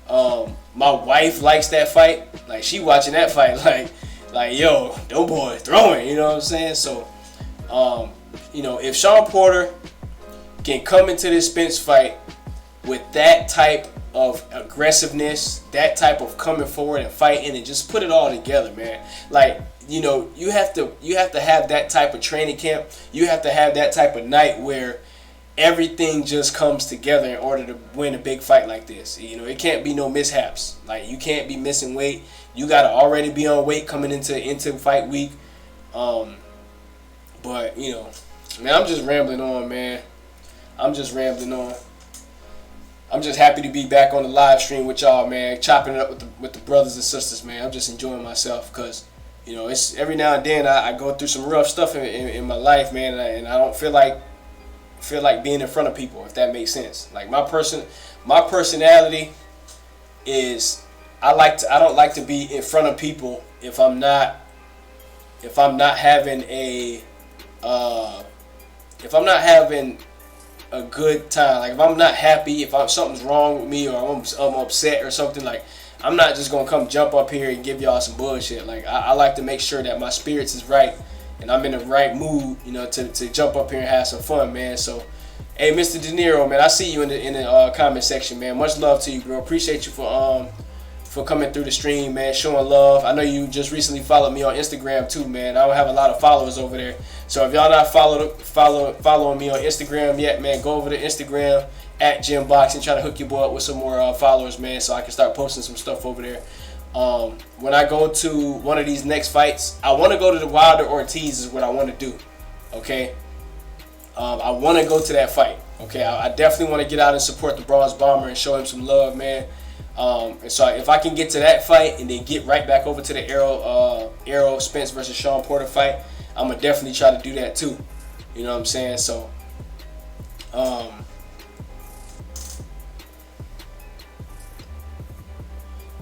My wife likes that fight. Like, she watching that fight like yo, them boy throwing, you know what I'm saying? So, if ShawnPorter can come into this Spence fight with that type of aggressiveness, that type of coming forward and fighting, and just put it all together, man. Like, you have to have that type of training camp. You have to have that type of night where everything just comes together in order to win a big fight like this. It can't be no mishaps. Like, you can't be missing weight. You gotta already be on weight coming into fight week. But man, I'm just rambling on, man. I'm just happy to be back on the live stream with y'all, man. Chopping it up with the brothers and sisters, man. I'm just enjoying myself, because it's every now and then I go through some rough stuff in my life, man, and I don't feel like being in front of people, if that makes sense. Like, my my personality is I don't like to be in front of people if I'm not having a good time. Like if I'm not happy, if something's wrong with me, or I'm upset or something, like I'm not just gonna come jump up here and give y'all some bullshit. Like I like to make sure that my spirits is right and I'm in the right mood, to jump up here and have some fun, man. So, hey, Mr. De Niro, man, I see you in the comment section, man. Much love to you, bro. Appreciate you for coming through the stream, man, showing love. I know you just recently followed me on Instagram too, man. I don't have a lot of followers over there. So if y'all not following me on Instagram yet, man, go over to Instagram at Gymbox and try to hook your boy up with some more followers, man, so I can start posting some stuff over there. When I go to one of these next fights, I want to go to the Wilder Ortiz is what I want to do, okay? I want to go to that fight, okay? I definitely want to get out and support the Bronze Bomber and show him some love, man. And so if I can get to that fight and then get right back over to the Errol Spence versus ShawnPorter fight, I'm going to definitely try to do that too. You know what I'm saying? So,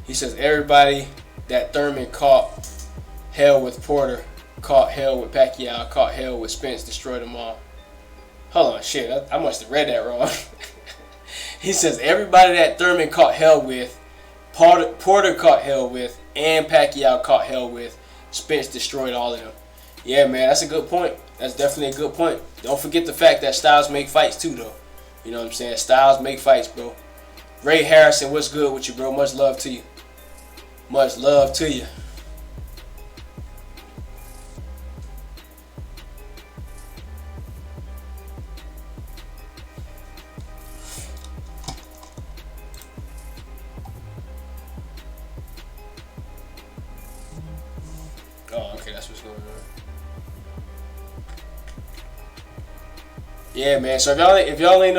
he says everybody that Thurman caught hell with Porter, caught hell with Pacquiao, caught hell with Spence, destroyed them all. Hold on, shit, I must have read that wrong. He says everybody that Thurman caught hell with, Porter caught hell with, and Pacquiao caught hell with, Spence destroyed all of them. Yeah, man, that's a good point. That's definitely a good point. Don't forget the fact that styles make fights too, though. You know what I'm saying? Styles make fights, bro. Ray Harrison, what's good with you, bro? Much love to you. Much love to you. Oh, okay, that's what's going on. Yeah, man. So if y'all ain't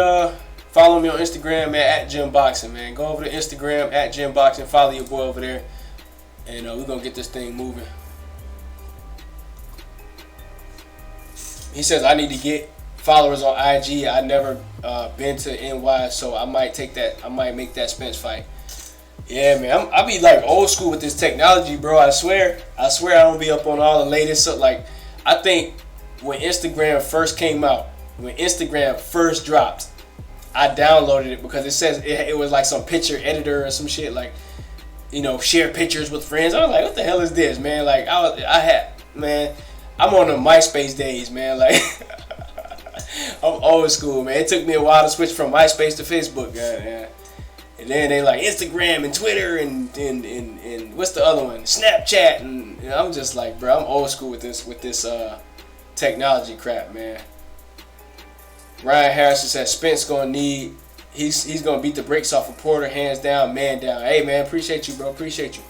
follow me on Instagram, man, at Gymboxing, man. Go over to Instagram at Gymboxing. Follow your boy over there, and we're gonna get this thing moving. He says I need to get followers on IG. I never been to NY, so I might make that Spence fight. Yeah, man, I be like old school with this technology, bro. I swear I don't be up on all the latest. So, like, I think when Instagram first came out, when Instagram first dropped, I downloaded it because it says it was like some picture editor or some shit, like, share pictures with friends. I was like, what the hell is this, man? Like, man, I'm on the MySpace days, man. Like, I'm old school, man. It took me a while to switch from MySpace to Facebook, man. And then they like Instagram and Twitter and what's the other one? Snapchat, and I'm just like, bro, I'm old school with this technology crap, man. Ryan Harrison says Spence he's gonna beat the brakes off of Porter, hands down, man down. Hey, man, appreciate you, bro, appreciate you.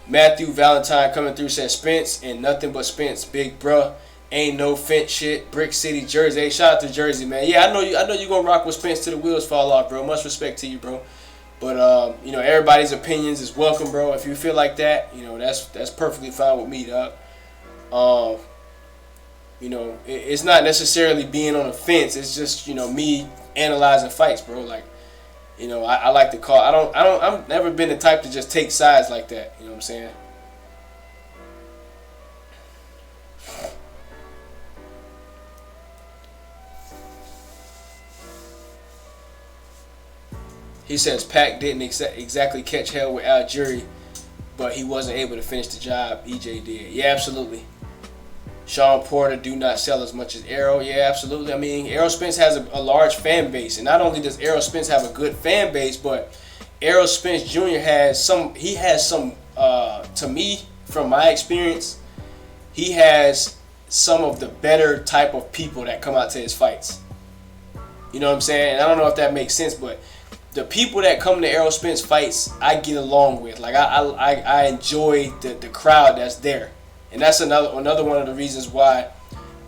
Matthew Valentine coming through says Spence and nothing but Spence, big bruh. Ain't no fence shit. Brick City, Jersey. Hey, shout out to Jersey, man. Yeah, I know you gonna rock with Spence till the wheels fall off, bro. Much respect to you, bro. But everybody's opinions is welcome, bro. If you feel like that, that's perfectly fine with me, dog. It's not necessarily being on a fence. It's just me analyzing fights, bro. Like, I like to call. I've never been the type to just take sides like that. You know what I'm saying? He says Pac didn't exactly catch hell with Algieri, but he wasn't able to finish the job EJ did. Yeah, absolutely. ShawnPorter do not sell as much as Errol. Yeah, absolutely. I mean, Errol Spence has a large fan base, and not only does Errol Spence have a good fan base, but Errol Spence Jr. has some. To me, from my experience, he has some of the better type of people that come out to his fights. You know what I'm saying? And I don't know if that makes sense, but the people that come to Errol Spence fights, I get along with. Like I enjoy the crowd that's there, and that's another one of the reasons why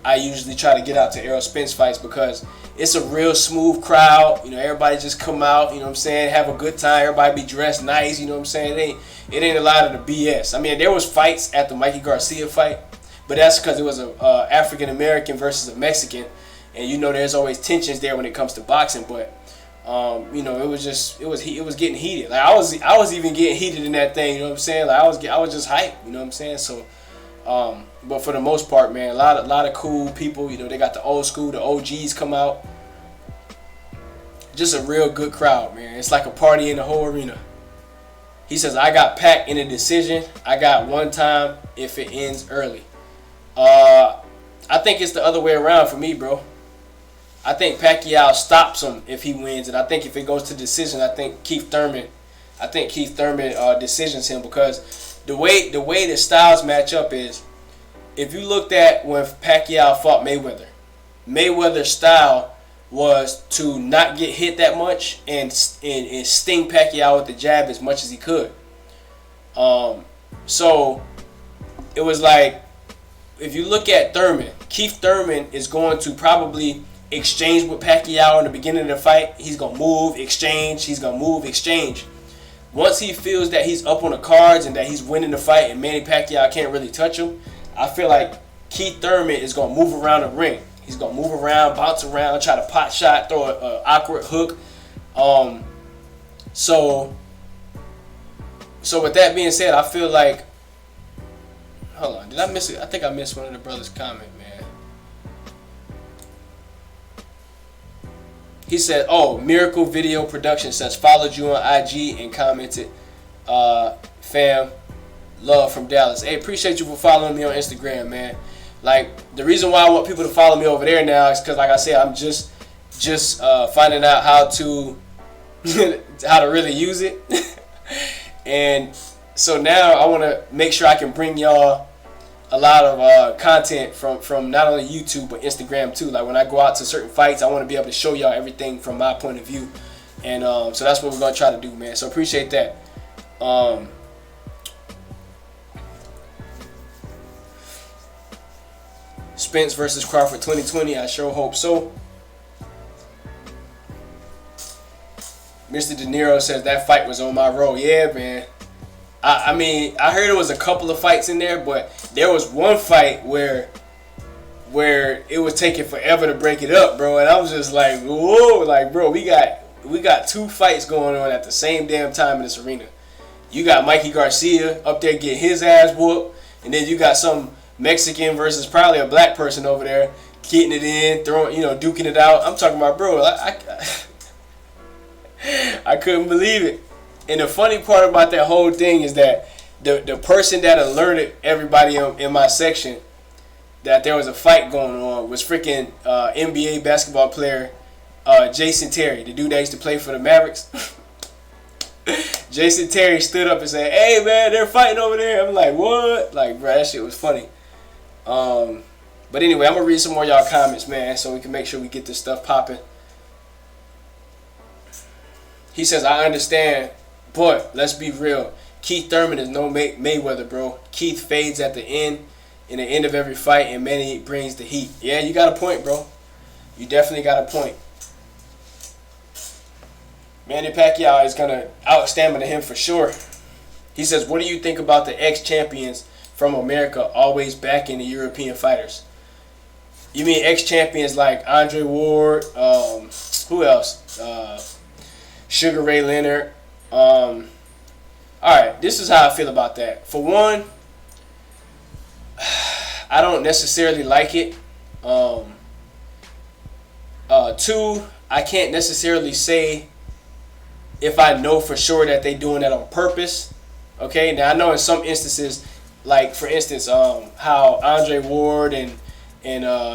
I usually try to get out to Errol Spence fights, because it's a real smooth crowd. Everybody just come out. You know what I'm saying? Have a good time. Everybody be dressed nice. You know what I'm saying? It ain't a lot of the BS. I mean, there was fights at the Mikey Garcia fight, but that's because it was a African American versus a Mexican, and there's always tensions there when it comes to boxing, but. You know, it was getting heated. Like I was even getting heated in that thing. You know what I'm saying? Like I was just hyped. You know what I'm saying? So, but for the most part, man, a lot of cool people. You know, they got the old school, the OGs come out. Just a real good crowd, man. It's like a party in the whole arena. He says, I got Pac in a decision. I got one time if it ends early. I think it's the other way around for me, bro. I think Pacquiao stops him if he wins, and I think if it goes to decision, I think Keith Thurman decisions him, because the way the styles match up is, if you looked at when Pacquiao fought Mayweather's style was to not get hit that much and sting Pacquiao with the jab as much as he could. So it was like, if you look at Thurman, Keith Thurman is going to probably exchange with Pacquiao in the beginning of the fight. He's going to move, exchange. He's going to move, exchange. Once he feels that he's up on the cards and that he's winning the fight and Manny Pacquiao can't really touch him, I feel like Keith Thurman is going to move around the ring. He's going to move around, bounce around, try to pot shot, throw an awkward hook. So with that being said, I feel like, hold on, did I miss it? I think I missed one of the brothers' comment, man. He said, oh, Miracle Video Production says, followed you on IG and commented, fam, love from Dallas. Hey, appreciate you for following me on Instagram, man. Like, the reason why I want people to follow me over there now is because, like I said, I'm just finding out how to really use it. And so now I want to make sure I can bring y'all a lot of content from not only YouTube but Instagram too. Like when I go out to certain fights, I want to be able to show y'all everything from my point of view, and so that's what we're gonna try to do, man. So appreciate that. Spence versus Crawford 2020. I sure hope so. Mr. De Niro says that fight was on my roll. Yeah, man. I mean, I heard it was a couple of fights in there, but there was one fight where it was taking forever to break it up, bro. And I was just like, whoa, like, bro, we got two fights going on at the same damn time in this arena. You got Mikey Garcia up there getting his ass whooped, and then you got some Mexican versus probably a black person over there getting it in, throwing, duking it out. I'm talking about, bro, I couldn't believe it. And the funny part about that whole thing is that the person that alerted everybody in my section that there was a fight going on was freaking NBA basketball player Jason Terry, the dude that used to play for the Mavericks. Jason Terry stood up and said, hey, man, they're fighting over there. I'm like, what? Like, bro, that shit was funny. But anyway, I'm going to read some more of y'all comments, man, so we can make sure we get this stuff popping. He says, I understand, but let's be real. Keith Thurman is no Mayweather, bro. Keith fades at the end, in the end of every fight, and Manny brings the heat. Yeah, you got a point, bro. You definitely got a point. Manny Pacquiao is going to out-stamina him for sure. He says, what do you think about the ex-champions from America always backing the European fighters? You mean ex-champions like Andre Ward, who else? Sugar Ray Leonard. Alright, this is how I feel about that. For one, I don't necessarily like it. Two, I can't necessarily say if I know for sure that they doing that on purpose. Okay, now I know in some instances, like for instance, how Andre Ward and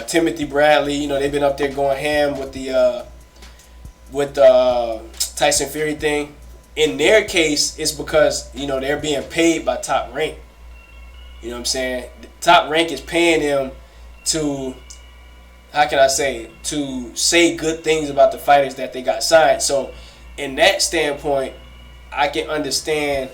Timothy Bradley, they've been up there going ham with the Tyson Fury thing. In their case, it's because they're being paid by Top Rank. You know what I'm saying? Top Rank is paying them to, how can I say, to say good things about the fighters that they got signed. So in that standpoint, I can understand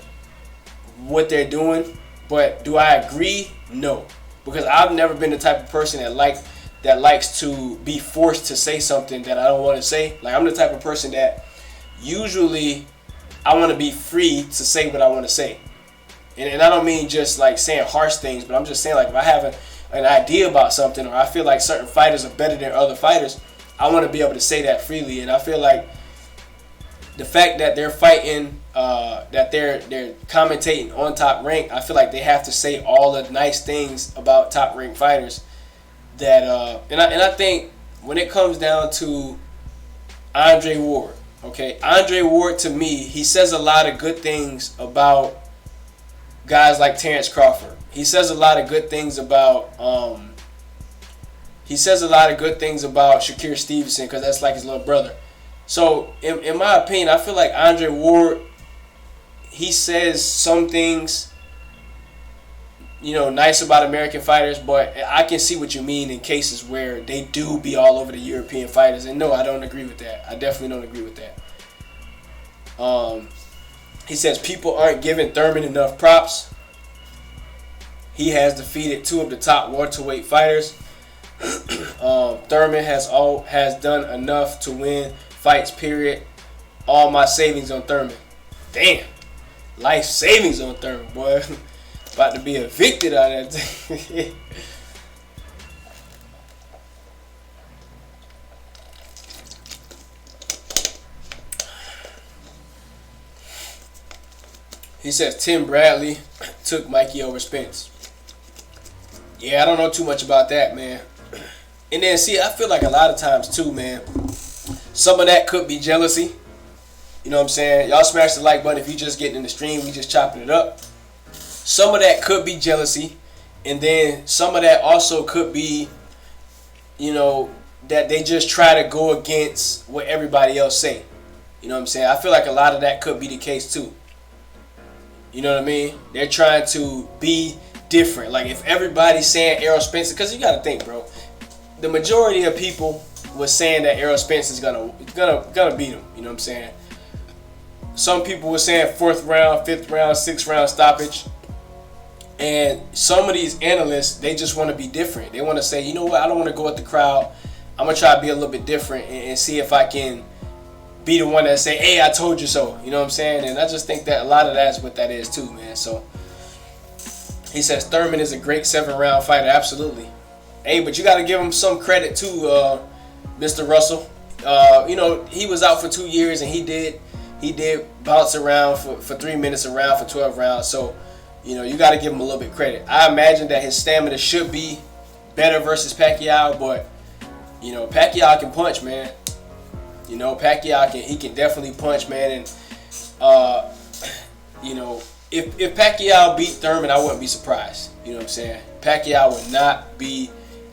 what they're doing, but do I agree? No, because I've never been the type of person that likes to be forced to say something that I don't want to say. Like, I'm the type of person that usually I want to be free to say what I want to say. And I don't mean just like saying harsh things, but I'm just saying, like, if I have an idea about something, or I feel like certain fighters are better than other fighters, I want to be able to say that freely. And I feel like the fact that they're fighting, that they're commentating on Top Rank, I feel like they have to say all the nice things about Top Rank fighters. That and I think when it comes down to Andre Ward, okay, Andre Ward, to me, he says a lot of good things about guys like Terrence Crawford. He says a lot of good things about Shakir Stevenson, because that's like his little brother. So in my opinion, I feel like Andre Ward, he says some things, nice about American fighters, but I can see what you mean in cases where they do be all over the European fighters. And no, I don't agree with that. I definitely don't agree with that. He says people aren't giving Thurman enough props. He has defeated 2 of the top welterweight fighters. Thurman has done enough to win fights, period. All my savings on Thurman. Damn. Life savings on Thurman, boy. About to be evicted out of that thing. He says Tim Bradley took Mikey over Spence. Yeah, I don't know too much about that, man. And then, see, I feel like a lot of times, too, man, some of that could be jealousy. You know what I'm saying? Y'all smash the like button if you just getting in the stream. We just chopping it up. Some of that could be jealousy. And then some of that also could be, that they just try to go against what everybody else say. You know what I'm saying? I feel like a lot of that could be the case, too. You know what I mean? They're trying to be different. Like, if everybody's saying Errol Spence, because you got to think, bro, the majority of people was saying that Errol Spence is gonna beat him. You know what I'm saying? Some people were saying 4th round, 5th round, 6th round stoppage. And some of these analysts, they just want to be different. They want to say, you know what, I don't want to go with the crowd. I'm going to try to be a little bit different and see if I can be the one that say, hey, I told you so. You know what I'm saying? And I just think that a lot of that's what that is too, man. So he says Thurman is a great 7th-round fighter. Absolutely. Hey, but you got to give him some credit too, Mr. Russell. He was out for 2 years and he did bounce around for 3 minutes a round for 12 rounds. So, you got to give him a little bit of credit. I imagine that his stamina should be better versus Pacquiao, but, Pacquiao can punch, man. Pacquiao can definitely punch, man. And, if Pacquiao beat Thurman, I wouldn't be surprised. You know what I'm saying?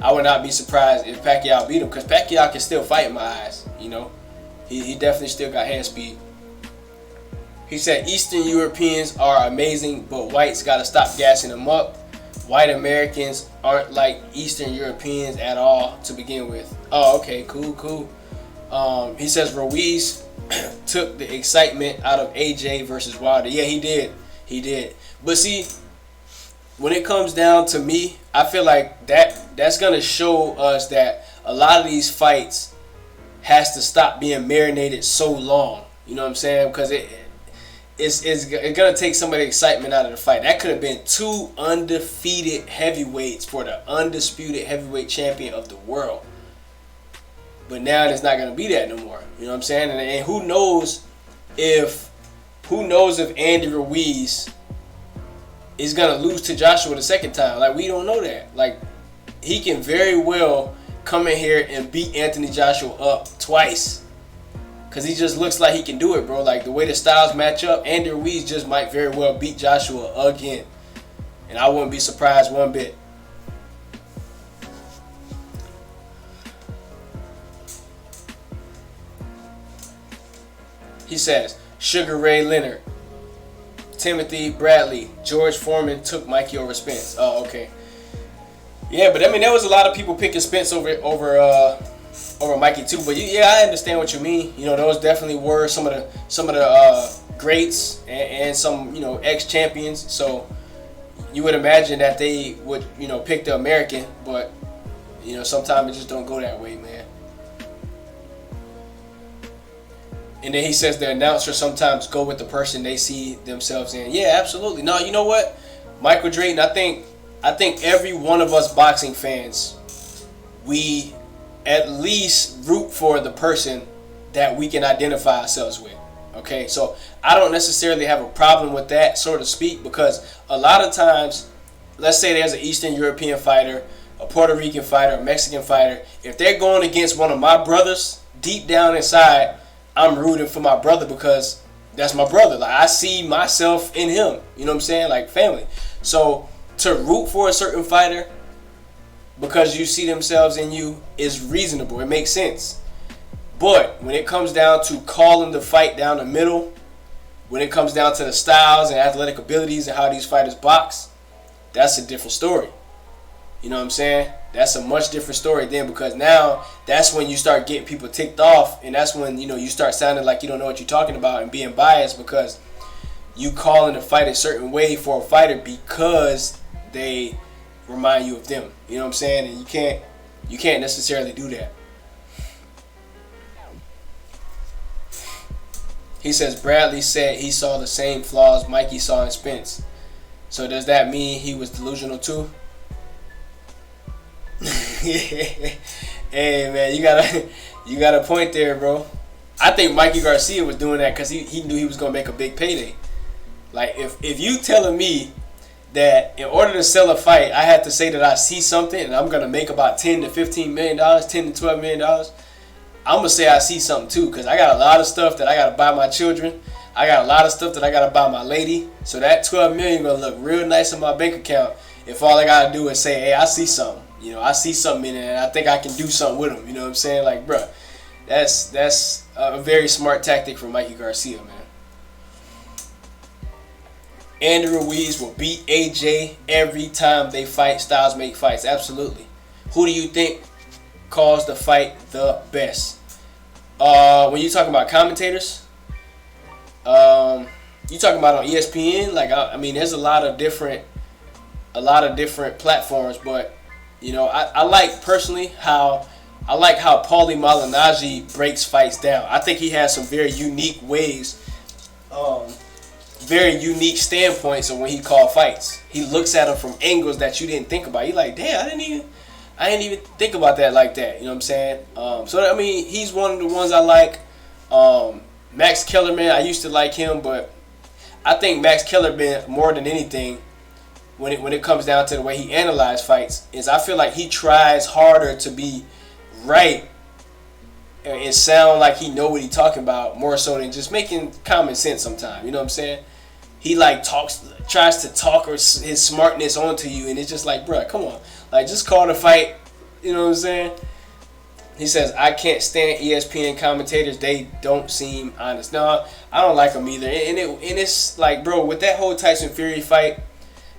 I would not be surprised if Pacquiao beat him, because Pacquiao can still fight in my eyes. He definitely still got hand speed. He said Eastern Europeans are amazing, but whites got to stop gassing them up. White Americans aren't like Eastern Europeans at all to begin with. Oh, okay, cool. He says Ruiz took the excitement out of AJ versus Wilder. Yeah, he did. But see, when it comes down to me, I feel like that's gonna show us that a lot of these fights has to stop being marinated so long. You know what I'm saying? Because it's gonna take some of the excitement out of the fight. That could have been 2 undefeated heavyweights for the undisputed heavyweight champion of the world. But now it's not gonna be that no more. You know what I'm saying? And who knows if Andy Ruiz is gonna lose to Joshua the second time? Like, we don't know that. Like, he can very well come in here and beat Anthony Joshua up twice. Because he just looks like he can do it, bro. Like, the way the styles match up, Andy Ruiz just might very well beat Joshua again. And I wouldn't be surprised one bit. He says, Sugar Ray Leonard, Timothy Bradley, George Foreman took Mikey over Spence. Oh, okay. Yeah, but I mean, there was a lot of people picking Spence over Mikey too. But yeah, I understand what you mean. Those definitely were some of the greats and some ex-champions. So you would imagine that they would pick the American, but sometimes it just don't go that way, man. And then he says the announcers sometimes go with the person they see themselves in. Yeah, absolutely. No, you know what, Michael Drayton, I think every one of us boxing fans, we at least root for the person that we can identify ourselves with. Okay, so I don't necessarily have a problem with that, so to speak, because a lot of times, let's say there's an Eastern European fighter, a Puerto Rican fighter, a Mexican fighter. If they're going against one of my brothers, deep down inside, I'm rooting for my brother because that's my brother. Like, I see myself in him. You know what I'm saying? Like family. So to root for a certain fighter because you see themselves in you is reasonable. It makes sense. But when it comes down to calling the fight down the middle, when it comes down to the styles and athletic abilities and how these fighters box, that's a different story. You know what I'm saying? That's a much different story then, because now that's when you start getting people ticked off, and that's when, you know, you start sounding like you don't know what you're talking about and being biased because you calling the fight a certain way for a fighter because they remind you of them. You know what I'm saying? And you can't necessarily do that. He says Bradley said he saw the same flaws Mikey saw in Spence. So does that mean he was delusional too? Hey man, you got a point there, bro. I think Mikey Garcia was doing that because he knew he was gonna make a big payday. Like if you telling me that in order to sell a fight, I have to say that I see something and I'm gonna make about $10 to $15 million, $10 to $12 million. I'm gonna say I see something too, because I got a lot of stuff that I gotta buy my children. I got a lot of stuff that I gotta buy my lady. So that $12 million gonna look real nice in my bank account if all I gotta do is say, hey, I see something. You know, I see something in it, and I think I can do something with them. You know what I'm saying? Like, bruh, that's a very smart tactic from Mikey Garcia, man. Andy Ruiz will beat AJ every time they fight. Styles make fights. Absolutely. Who do you think calls the fight the best? When you talking about commentators, you talking about on ESPN? Like, I mean, there's a lot of different platforms, but you know, I like personally how Paulie Malignaggi breaks fights down. I think he has some very unique ways, very unique standpoints of when he call fights. He looks at them from angles that you didn't think about. You're like, damn, I didn't even think about that like that. You know what I'm saying? So I mean, he's one of the ones I like. Max Kellerman, I used to like him, but I think Max Kellerman more than anything, when it comes down to the way he analyzes fights, is I feel like he tries harder to be right and sound like he know what he's talking about more so than just making common sense sometimes. You know what I'm saying? He like tries to talk his smartness onto you, and it's just like, bruh, come on. Like, just call the fight. You know what I'm saying? He says, I can't stand ESPN commentators. They don't seem honest. No, I don't like them either. And it's like, bro, with that whole Tyson Fury fight,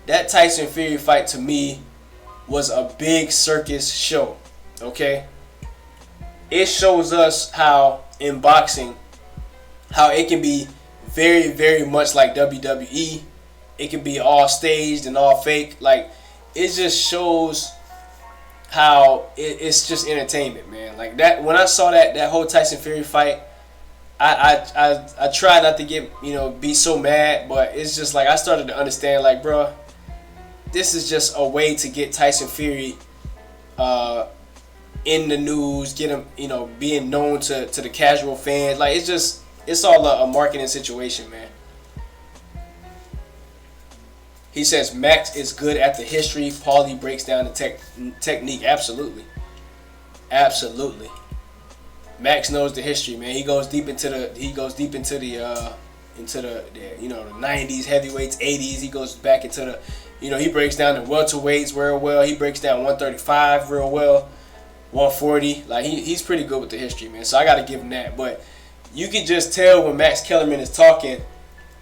that Tyson Fury fight to me was a big circus show, okay? It shows us how in boxing, how it can be very, very much like WWE. It can be all staged and all fake. Like, it just shows how it's just entertainment, man. Like that, when I saw that whole Tyson Fury fight, I tried not to get, be so mad, but it's just like I started to understand, like, bro, this is just a way to get Tyson Fury in the news, get him, being known to the casual fans. Like, it's all a marketing situation, man. He says Max is good at the history. Paulie breaks down the technique. Absolutely. Max knows the history, man. He goes deep into the 90s heavyweights, 80s. He goes back into the, he breaks down the welterweights real well. He breaks down 135 real well, 140. Like, he's pretty good with the history, man. So I got to give him that. But you can just tell when Max Kellerman is talking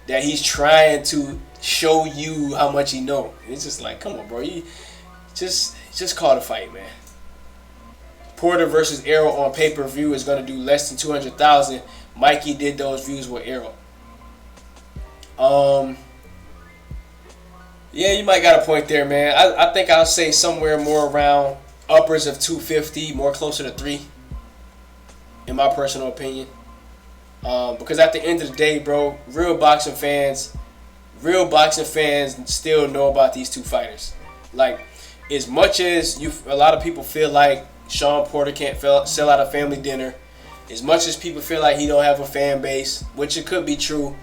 that he's trying to show you how much he know. It's just like, come on, bro. You just call the fight, man. Porter versus Errol on pay-per-view is going to do less than 200,000. Mikey did those views with Errol. Yeah, you might got a point there, man. I think I'll say somewhere more around uppers of 250, more closer to 3, in my personal opinion. Because at the end of the day, bro, real boxing fans still know about these two fighters. Like, as much as a lot of people feel like ShawnPorter can't sell out a family dinner, As much as people feel like he don't have a fan base, which it could be true,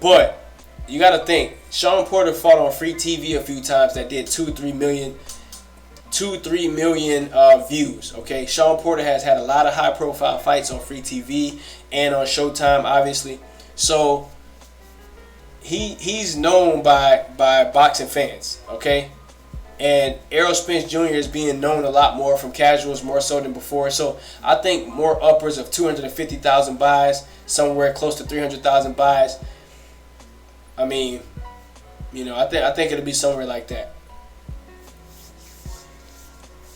but you got to think, ShawnPorter fought on free TV a few times that did 2-3 million views. Okay, ShawnPorter has had a lot of high-profile fights on free TV and on Showtime, obviously. So he's known by boxing fans. Okay, and Errol Spence Jr. is being known a lot more from casuals, more so than before. So I think more upwards of 250,000 buys, somewhere close to 300,000 buys. I mean, you know, I think it'll be somewhere like that.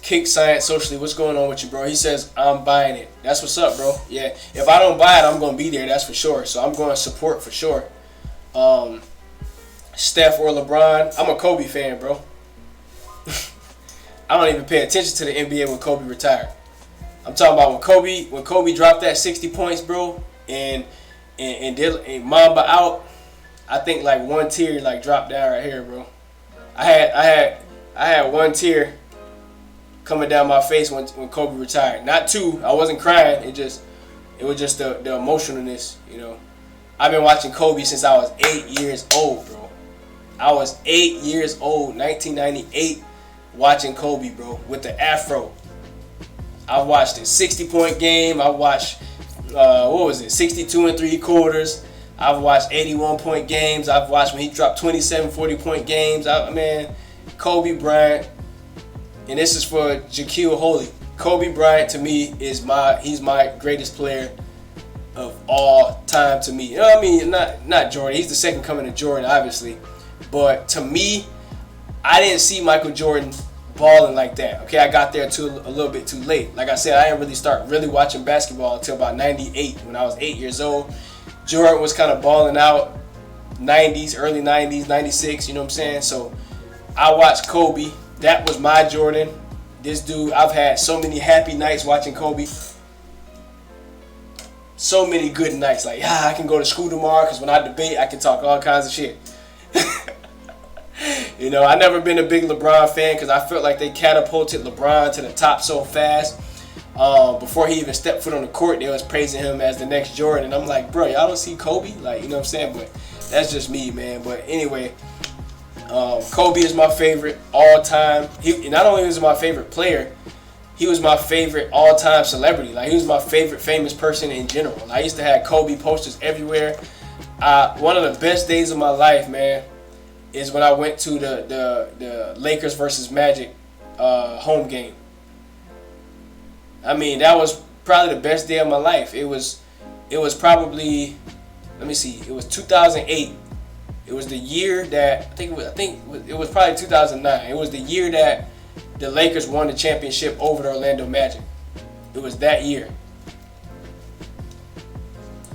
Kick Science Socially, what's going on with you, bro? He says, I'm buying it. That's what's up, bro. Yeah, if I don't buy it, I'm going to be there, that's for sure. So I'm going to support for sure. Steph or LeBron, I'm a Kobe fan, bro. I don't even pay attention to the NBA when Kobe retired. I'm talking about when Kobe dropped that 60 points, bro, and Mamba out. I think like one tear like dropped down right here, bro. I had one tear coming down my face when Kobe retired. Not two. I wasn't crying. It was just the emotionalness, you know. I've been watching Kobe since I was 8 years old, bro. I was 8 years old, 1998, watching Kobe, bro, with the afro. I watched a 60-point game. I watched 62 3/4. I've watched 81-point games. I've watched when he dropped 27, 40-point games. Man, Kobe Bryant, and this is for Jaquil Holy. Kobe Bryant to me he's my greatest player of all time to me. You know what I mean? Not Jordan. He's the second coming of Jordan, obviously. But to me, I didn't see Michael Jordan balling like that. Okay, I got there a little bit too late. Like I said, I didn't really start watching basketball until about 98 when I was 8 years old. Jordan was kind of balling out 90s, early 90s, 96, you know what I'm saying? So I watched Kobe. That was my Jordan. This dude, I've had so many happy nights watching Kobe. So many good nights. Like, I can go to school tomorrow because when I debate, I can talk all kinds of shit. You know, I never been a big LeBron fan because I felt like they catapulted LeBron to the top so fast. Before he even stepped foot on the court, they was praising him as the next Jordan. And I'm like, bro, y'all don't see Kobe? Like, you know what I'm saying? But that's just me, man. But anyway, Kobe is my favorite all time. He not only was my favorite player, he was my favorite all time celebrity. Like, he was my favorite famous person in general. I used to have Kobe posters everywhere. One of the best days of my life, man, is when I went to the Lakers versus Magic home game. I mean, that was probably the best day of my life. It was probably, let me see, it was 2008. It was the year that I think it was probably 2009. It was the year that the Lakers won the championship over the Orlando Magic. It was that year.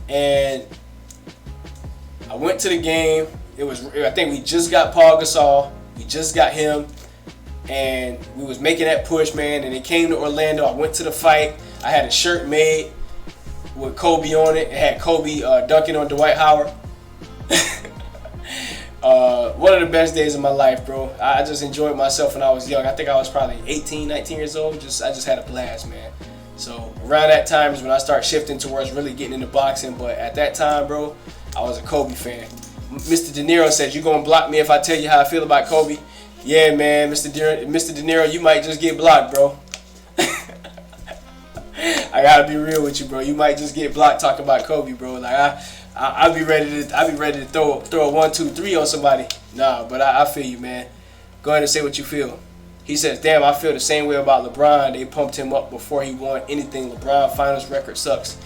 And I went to the game. I think we just got Paul Gasol. We just got him. And we was making that push, man. And it came to Orlando. I went to the fight. I had a shirt made with Kobe on it. It had Kobe dunking on Dwight Howard. One of the best days of my life, bro. I just enjoyed myself when I was young. I think I was probably 18, 19 years old. I just had a blast, man. So around that time is when I started shifting towards really getting into boxing. But at that time, bro, I was a Kobe fan. Mr. De Niro says, you gonna block me if I tell you how I feel about Kobe? Yeah, man, Mr. De Niro, you might just get blocked, bro. I gotta be real with you, bro. You might just get blocked talking about Kobe, bro. Like I'll be ready to throw a 1, 2, 3 on somebody. Nah, but I feel you, man. Go ahead and say what you feel. He says, damn, I feel the same way about LeBron. They pumped him up before he won anything. LeBron finals record sucks.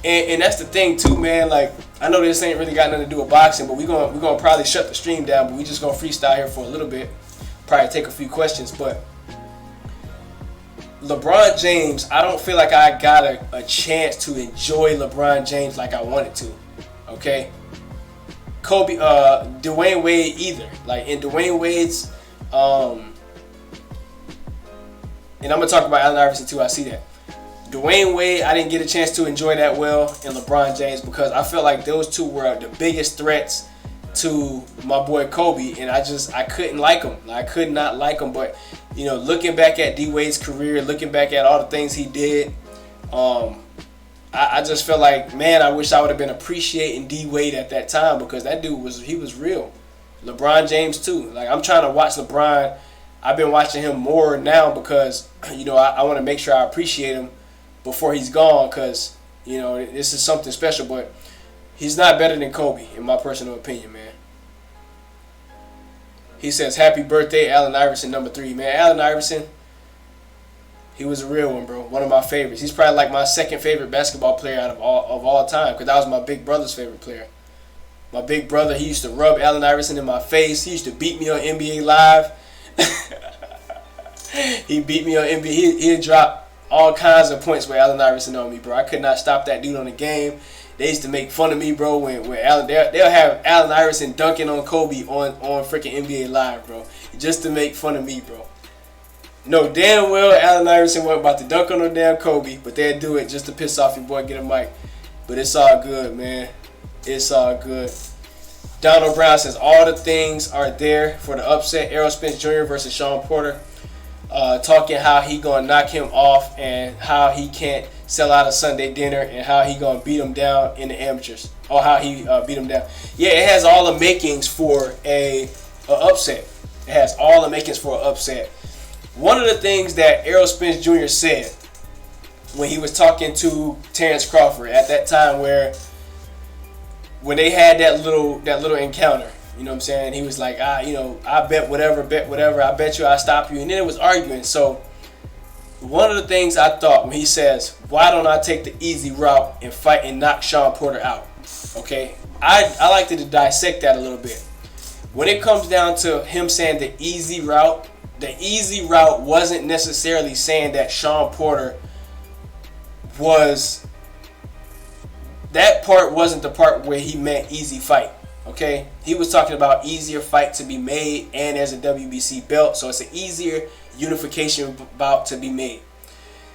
And that's the thing too, man. Like, I know this ain't really got nothing to do with boxing, but we're gonna probably shut the stream down, but we just gonna freestyle here for a little bit. Probably take a few questions, but LeBron James, I don't feel like I got a chance to enjoy LeBron James like I wanted to. Okay? Kobe, Dwayne Wade either. Like, in Dwayne Wade's, and I'm gonna talk about Allen Iverson too. I see that. Dwayne Wade, I didn't get a chance to enjoy that well, and LeBron James, because I felt like those two were the biggest threats to my boy Kobe, and I couldn't like him. I could not like him. But, you know, looking back at D Wade's career, looking back at all the things he did, I just felt like, man, I wish I would have been appreciating D Wade at that time, because that dude was real. LeBron James too. Like, I'm trying to watch LeBron. I've been watching him more now because, I want to make sure I appreciate him before he's gone, because, this is something special. But he's not better than Kobe, in my personal opinion, man. He says, happy birthday, Allen Iverson, number 3. Man, Allen Iverson, he was a real one, bro. One of my favorites. He's probably like my second favorite basketball player out of all time, because that was my big brother's favorite player. My big brother, he used to rub Allen Iverson in my face. He used to beat me on NBA Live. He beat me on NBA. He'd drop all kinds of points with Allen Iverson on me, bro. I could not stop that dude on the game. They used to make fun of me, bro. When they'll have Allen Iverson dunking on Kobe on freaking NBA Live, bro, just to make fun of me, bro. No, damn well Allen Iverson wasn't about to dunk on no damn Kobe, but they'd do it just to piss off your boy, get a mic. But it's all good, man. It's all good. Donald Brown says all the things are there for the upset. Errol Spence Jr. versus ShawnPorter. Talking how he gonna knock him off and how he can't sell out a Sunday dinner and how he gonna beat him down in the amateurs, or how he beat him down. Yeah, it has all the makings for a upset. It has all the makings for an upset. One of the things that Errol Spence Jr. said when he was talking to Terrence Crawford at that time, when they had that little encounter, you know what I'm saying? He was like, I bet whatever, I bet you I stop you. And then it was arguing. So one of the things I thought when he says, why don't I take the easy route and fight and knock ShawnPorter out? Okay, I like to dissect that a little bit. When it comes down to him saying the easy route wasn't necessarily saying that ShawnPorter was, that part wasn't the part where he meant easy fight. Okay, he was talking about easier fight to be made, and there's a WBC belt, so it's an easier unification bout to be made.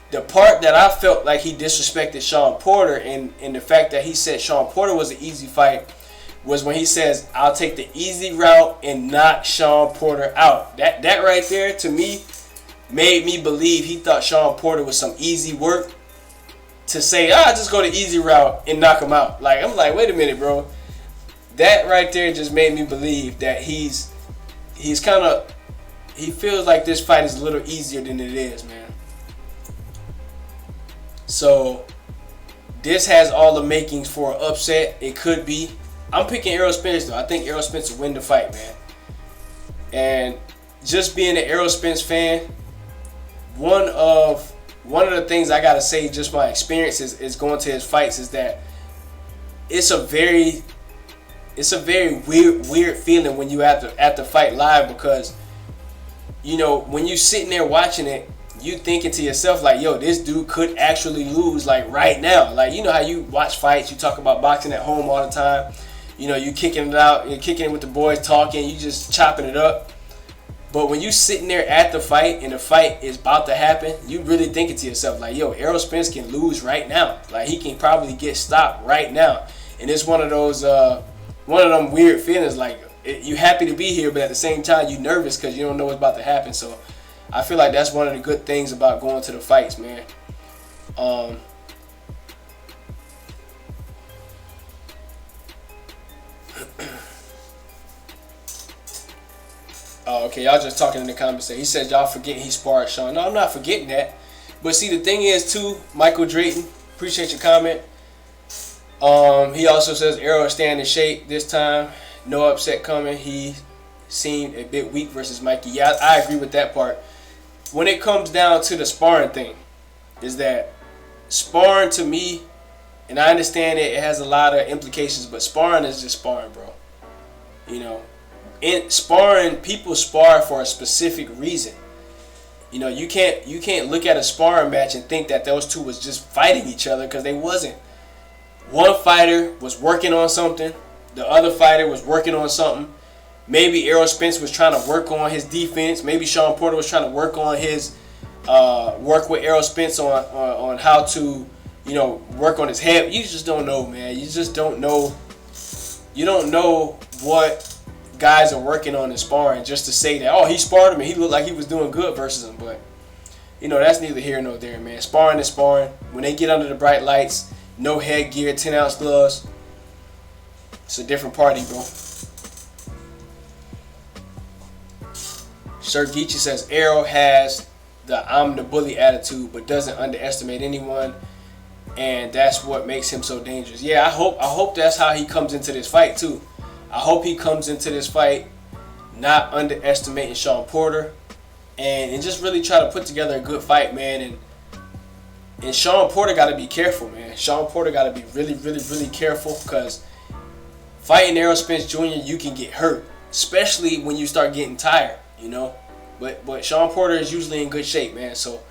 The part that I felt like he disrespected ShawnPorter and the fact that he said ShawnPorter was an easy fight was when he says, I'll take the easy route and knock ShawnPorter out. That right there, to me, made me believe he thought ShawnPorter was some easy work to say, just go the easy route and knock him out. Like, I'm like, wait a minute, bro. That right there just made me believe that he feels like this fight is a little easier than it is, man. So this has all the makings for an upset. It could be. I'm picking Errol Spence though. I think Errol Spence will win the fight, man. And just being an Errol Spence fan, one of the things I gotta say, just my experience is going to his fights, is that it's a very weird feeling when you have to fight live, because when you sitting there watching it, you thinking to yourself like, yo, this dude could actually lose like right now. Like, how you watch fights, you talk about boxing at home all the time, you kicking it out, you're kicking it with the boys, talking, you just chopping it up. But when you sitting there at the fight and the fight is about to happen, you really thinking to yourself like, yo, Errol Spence can lose right now. Like, he can probably get stopped right now. And it's one of them weird feelings, like you happy to be here, but at the same time you nervous because you don't know what's about to happen. So I feel like that's one of the good things about going to the fights, man. Oh, okay, y'all just talking in the comments. He said y'all forgetting he sparred Shawn. No, I'm not forgetting that. But see, the thing is too, Michael Drayton, appreciate your comment. He also says Errol is staying in shape this time. No upset coming. He seemed a bit weak versus Mikey. Yeah, I agree with that part. When it comes down to the sparring thing, is that sparring to me, and I understand it has a lot of implications, but sparring is just sparring, bro. In sparring, people spar for a specific reason. You can't look at a sparring match and think that those two was just fighting each other, because they wasn't. One fighter was working on something. The other fighter was working on something. Maybe Errol Spence was trying to work on his defense. Maybe ShawnPorter was trying to work on his work with Errol Spence on how to work on his head. You just don't know, man. You just don't know. You don't know what guys are working on in sparring just to say that, oh, he sparred him and he looked like he was doing good versus him. But that's neither here nor there, man. Sparring is sparring. When they get under the bright lights, no headgear, 10-ounce gloves. It's a different party, bro. Sir Geechee says Errol has the I'm the bully attitude, but doesn't underestimate anyone, and that's what makes him so dangerous. Yeah, I hope that's how he comes into this fight too. I hope he comes into this fight not underestimating ShawnPorter, and just really try to put together a good fight, man. And ShawnPorter got to be careful, man. ShawnPorter got to be really, really, really careful, because fighting Errol Spence Jr., you can get hurt, especially when you start getting tired, you know. But ShawnPorter is usually in good shape, man. So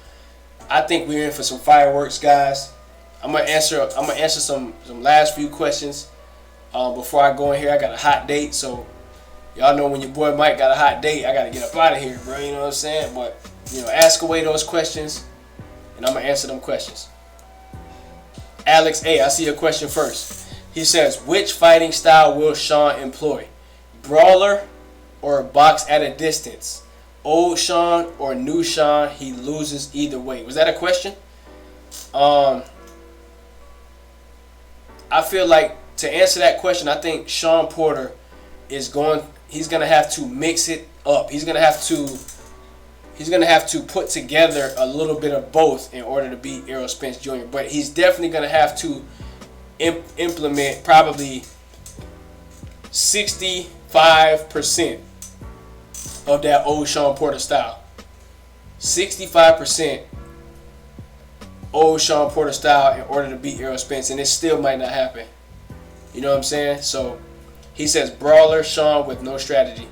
I think we're in for some fireworks, guys. I'm gonna answer some last few questions before I go in here. I got a hot date, so y'all know when your boy Mike got a hot date, I gotta get up out of here, bro. You know what I'm saying? But ask away those questions, and I'm gonna answer them questions. Alex A, I see a question first. He says, which fighting style will Shawn employ? Brawler or box at a distance? Old Shawn or new Shawn? He loses either way. Was that a question? I feel like to answer that question, I think ShawnPorter he's gonna have to mix it up. He's gonna have to put together a little bit of both in order to beat Errol Spence Jr. But he's definitely gonna have to implement probably 65% of that old ShawnPorter style. 65% old ShawnPorter style in order to beat Errol Spence, and it still might not happen. You know what I'm saying? So he says brawler Shawn with no strategy.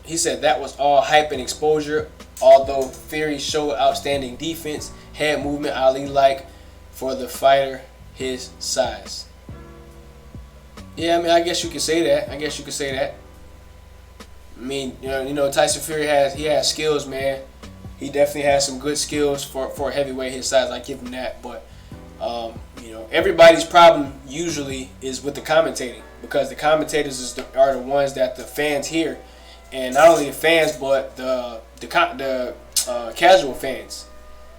He said that was all hype and exposure. Although Fury showed outstanding defense, head movement, Ali like for the fighter his size. Yeah, I mean, I guess you could say that. I mean, you know, Tyson Fury has skills, man. He definitely has some good skills for a heavyweight his size. I give him that, but everybody's problem usually is with the commentating, because the commentators are the ones that the fans hear, and not only the fans but the casual fans.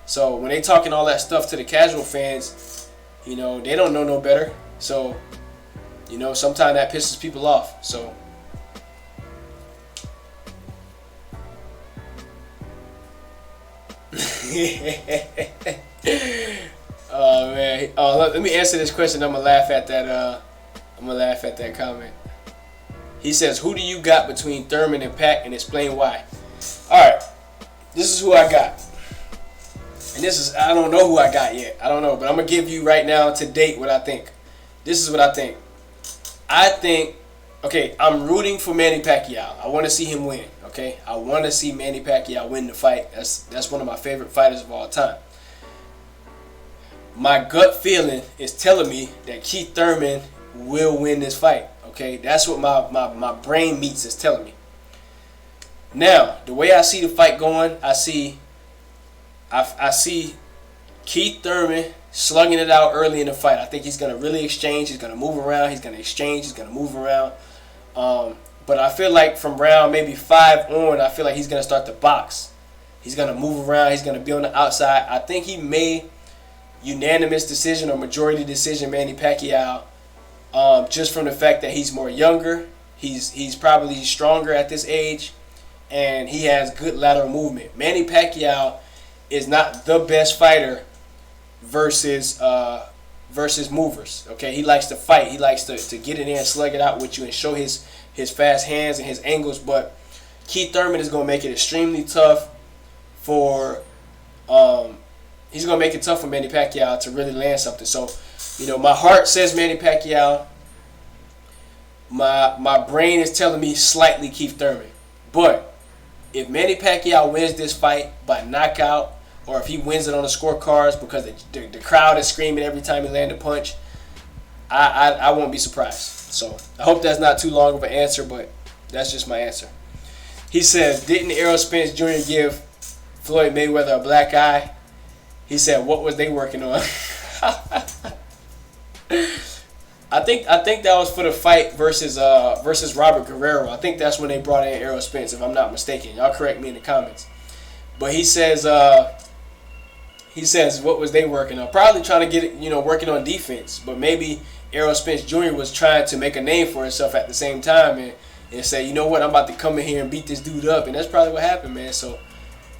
So when they talking all that stuff to the casual fans, they don't know no better. So sometimes that pisses people off. So oh man. Let me answer this question. I'm gonna laugh at that comment. He says, who do you got between Thurman and Pac, and explain why? Alright. This is who I got. And I don't know who I got yet. I don't know, but I'm gonna give you right now to date what I think. This is what I think. I'm rooting for Manny Pacquiao. I want to see him win. Okay, I want to see Manny Pacquiao win the fight. That's one of my favorite fighters of all time. My gut feeling is telling me that Keith Thurman will win this fight. Okay, that's what my brain meats is telling me. Now, the way I see the fight going, I see Keith Thurman slugging it out early in the fight. I think he's going to really exchange. He's going to move around. He's going to exchange. He's going to move around. But I feel like from round maybe 5 on, I feel like he's going to start to box. He's going to move around. He's going to be on the outside. I think he may unanimous decision or majority decision Manny Pacquiao, just from the fact that he's more younger. He's probably stronger at this age, and he has good lateral movement. Manny Pacquiao is not the best fighter versus movers. Okay, he likes to fight. He likes to get in there and slug it out with you and show his fast hands and his angles. But Keith Thurman is going to make it extremely tough for he's going to make it tough for Manny Pacquiao to really land something. So, my heart says Manny Pacquiao. My brain is telling me slightly Keith Thurman. But if Manny Pacquiao wins this fight by knockout, or if he wins it on the scorecards because the crowd is screaming every time he lands a punch, I won't be surprised. So I hope that's not too long of an answer, but that's just my answer. He says, didn't Errol Spence Jr. give Floyd Mayweather a black eye? He said, what was they working on? I I think that was for the fight versus Robert Guerrero. I think that's when they brought in Errol Spence, if I'm not mistaken. Y'all correct me in the comments. But he says what was they working on? Probably trying to get it, working on defense. But maybe Errol Spence Jr. was trying to make a name for himself at the same time and say, you know what, I'm about to come in here and beat this dude up. And that's probably what happened, man. So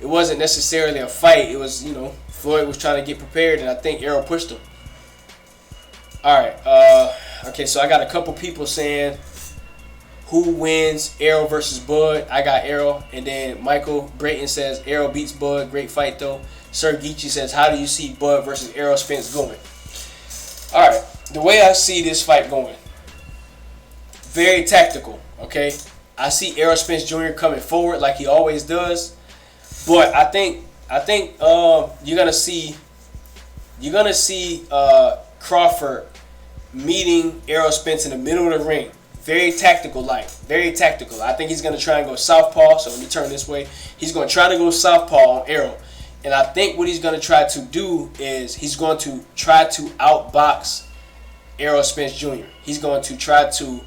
it wasn't necessarily a fight. It was, Floyd was trying to get prepared, and I think Errol pushed him. All right. Okay, so I got a couple people saying who wins Errol versus Bud. I got Errol. And then Michael Brayton says Errol beats Bud. Great fight, though. Sir Geechee says, how do you see Bud versus Errol Spence going? All right. The way I see this fight going, very tactical, okay? I see Errol Spence Jr. coming forward like he always does. But I think you're gonna see Crawford meeting Errol Spence in the middle of the ring. Very tactical, very tactical. I think he's gonna try and go southpaw. So let me turn this way. He's gonna try to go southpaw on Errol, and I think what he's gonna try to do is he's going to try to outbox Errol Spence Jr. He's going to try to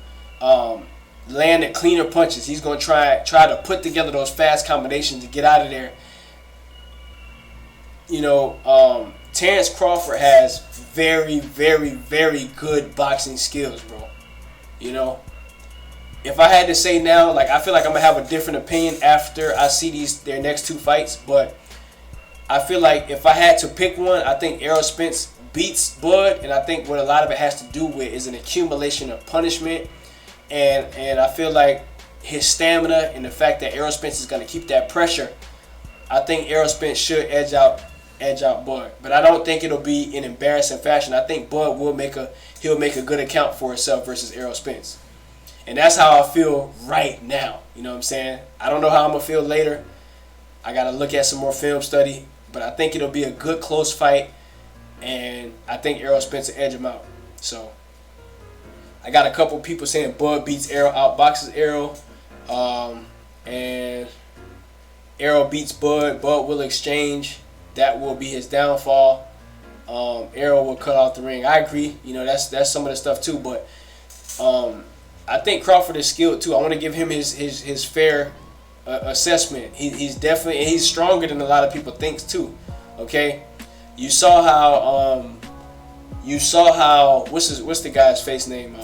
land the cleaner punches. He's going to try to put together those fast combinations to get out of there. Terrence Crawford has very, very, very good boxing skills, bro. If I had to say now, I feel like I'm going to have a different opinion after I see their next two fights, but I feel like if I had to pick one, I think Errol Spence beats Bud, and I think what a lot of it has to do with is an accumulation of punishment, and I feel like his stamina and the fact that Errol Spence is going to keep that pressure, I think Errol Spence should edge out Bud. But I don't think it'll be in embarrassing fashion. I think Bud will make a good account for himself versus Errol Spence. And that's how I feel right now. You know what I'm saying? I don't know how I'm going to feel later. I got to look at some more film study. But I think it'll be a good close fight. And I think Errol Spence will edge him out. So I got a couple people saying Bud beats Errol, outboxes Errol. And Errol beats Bud. Bud will exchange. That will be his downfall. Errol will cut off the ring. I agree. That's some of the stuff too. But I think Crawford is skilled too. I want to give him his fair assessment. He's definitely, and he's stronger than a lot of people think too. Okay, you saw how what's the guy's face name?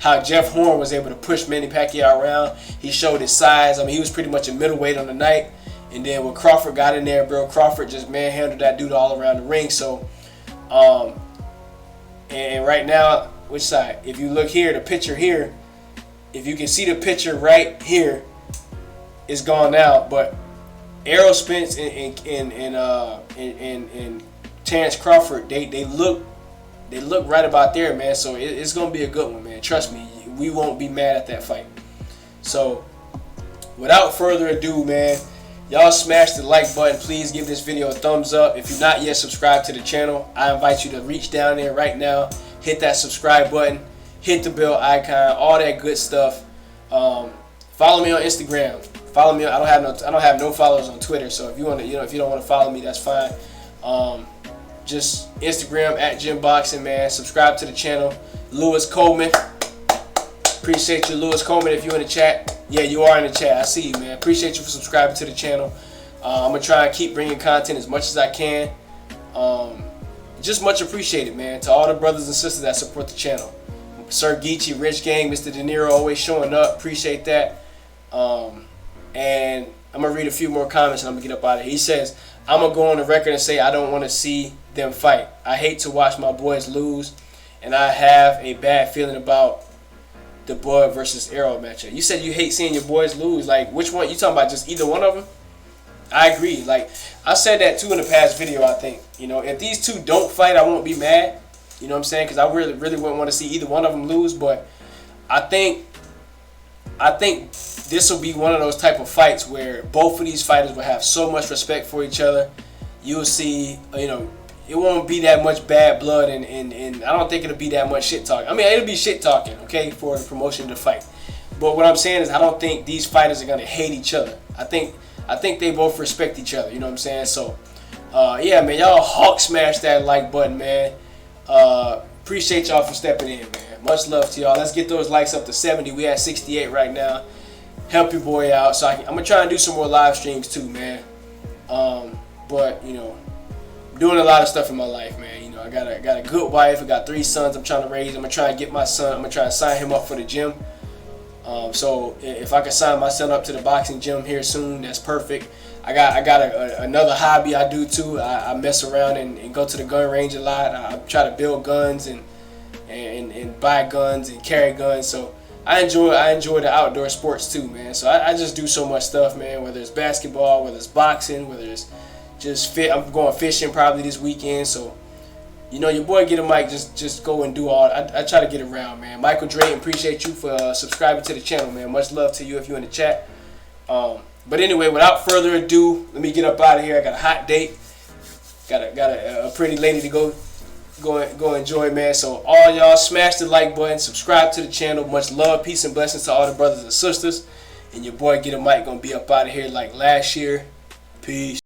How Jeff Horn was able to push Manny Pacquiao around. He showed his size. I mean, he was pretty much a middleweight on the night. And then when Crawford got in there, bro, Crawford just manhandled that dude all around the ring. So, and right now, which side? If you look here, the picture here, if you can see the picture right here, is gone now. But Errol Spence and Terrence Crawford, they look right about there, man. So it's gonna be a good one, man. Trust me, we won't be mad at that fight. So, without further ado, man. Y'all smash the like button. Please give this video a thumbs up. If you're not yet subscribed to the channel, I invite you to reach down there right now. Hit that subscribe button. Hit the bell icon. All that good stuff. Follow me on Instagram. Follow me. I don't have no followers on Twitter. So if you want to, if you don't want to follow me, that's fine. Just Instagram at Gymboxing, man. Subscribe to the channel. Lewis Coleman. Appreciate you, Lewis Coleman. If you're in the chat. Yeah, you are in the chat. I see you, man. Appreciate you for subscribing to the channel. I'm going to try and keep bringing content as much as I can. Just much appreciated, man. To all the brothers and sisters that support the channel. Sir Geechee, Rich Gang, Mr. De Niro always showing up. Appreciate that. And I'm going to read a few more comments and I'm going to get up out of here. He says, I'm going to go on the record and say I don't want to see them fight. I hate to watch my boys lose. And I have a bad feeling about the Bud versus Errol matchup. You said you hate seeing your boys lose. Like, which one? You talking about just either one of them? I agree. Like, I said that too in the past video, I think. If these two don't fight, I won't be mad. You know what I'm saying? Because I really wouldn't want to see either one of them lose. But I think this will be one of those type of fights where both of these fighters will have so much respect for each other. You'll see, it won't be that much bad blood, and I don't think it'll be that much shit talking. I mean, it'll be shit talking, okay, for the promotion of the fight. But what I'm saying is I don't think these fighters are going to hate each other. I think they both respect each other, you know what I'm saying? So, yeah, man, y'all Hawk smash that like button, man. appreciate y'all for stepping in, man. Much love to y'all. Let's get those likes up to 70. We at 68 right now. Help your boy out. So I'm gonna try and do some more live streams too, man. But you know, I'm doing a lot of stuff in my life, man. You know, I got a good wife. I got 3 sons. I'm trying to raise. I'm gonna try and get my son. I'm gonna try and sign him up for the gym. So if I can sign my son up to the boxing gym here soon, that's perfect. I got another hobby I do too. I mess around and go to the gun range a lot. I try to build guns and buy guns and carry guns. So I enjoy the outdoor sports too, man. So I just do so much stuff, man. Whether it's basketball, whether it's boxing, whether it's just fit. I'm going fishing probably this weekend. So you know, your boy Get a Mic, just go and do all. I try to get around, man. Michael Drayton, appreciate you for subscribing to the channel, man. Much love to you if you're in the chat. But anyway, without further ado, let me get up out of here. I got a hot date. Got a pretty lady to go enjoy, man. So all y'all, smash the like button, subscribe to the channel. Much love, peace, and blessings to all the brothers and sisters. And your boy Get a Mic gonna be up out of here like last year. Peace.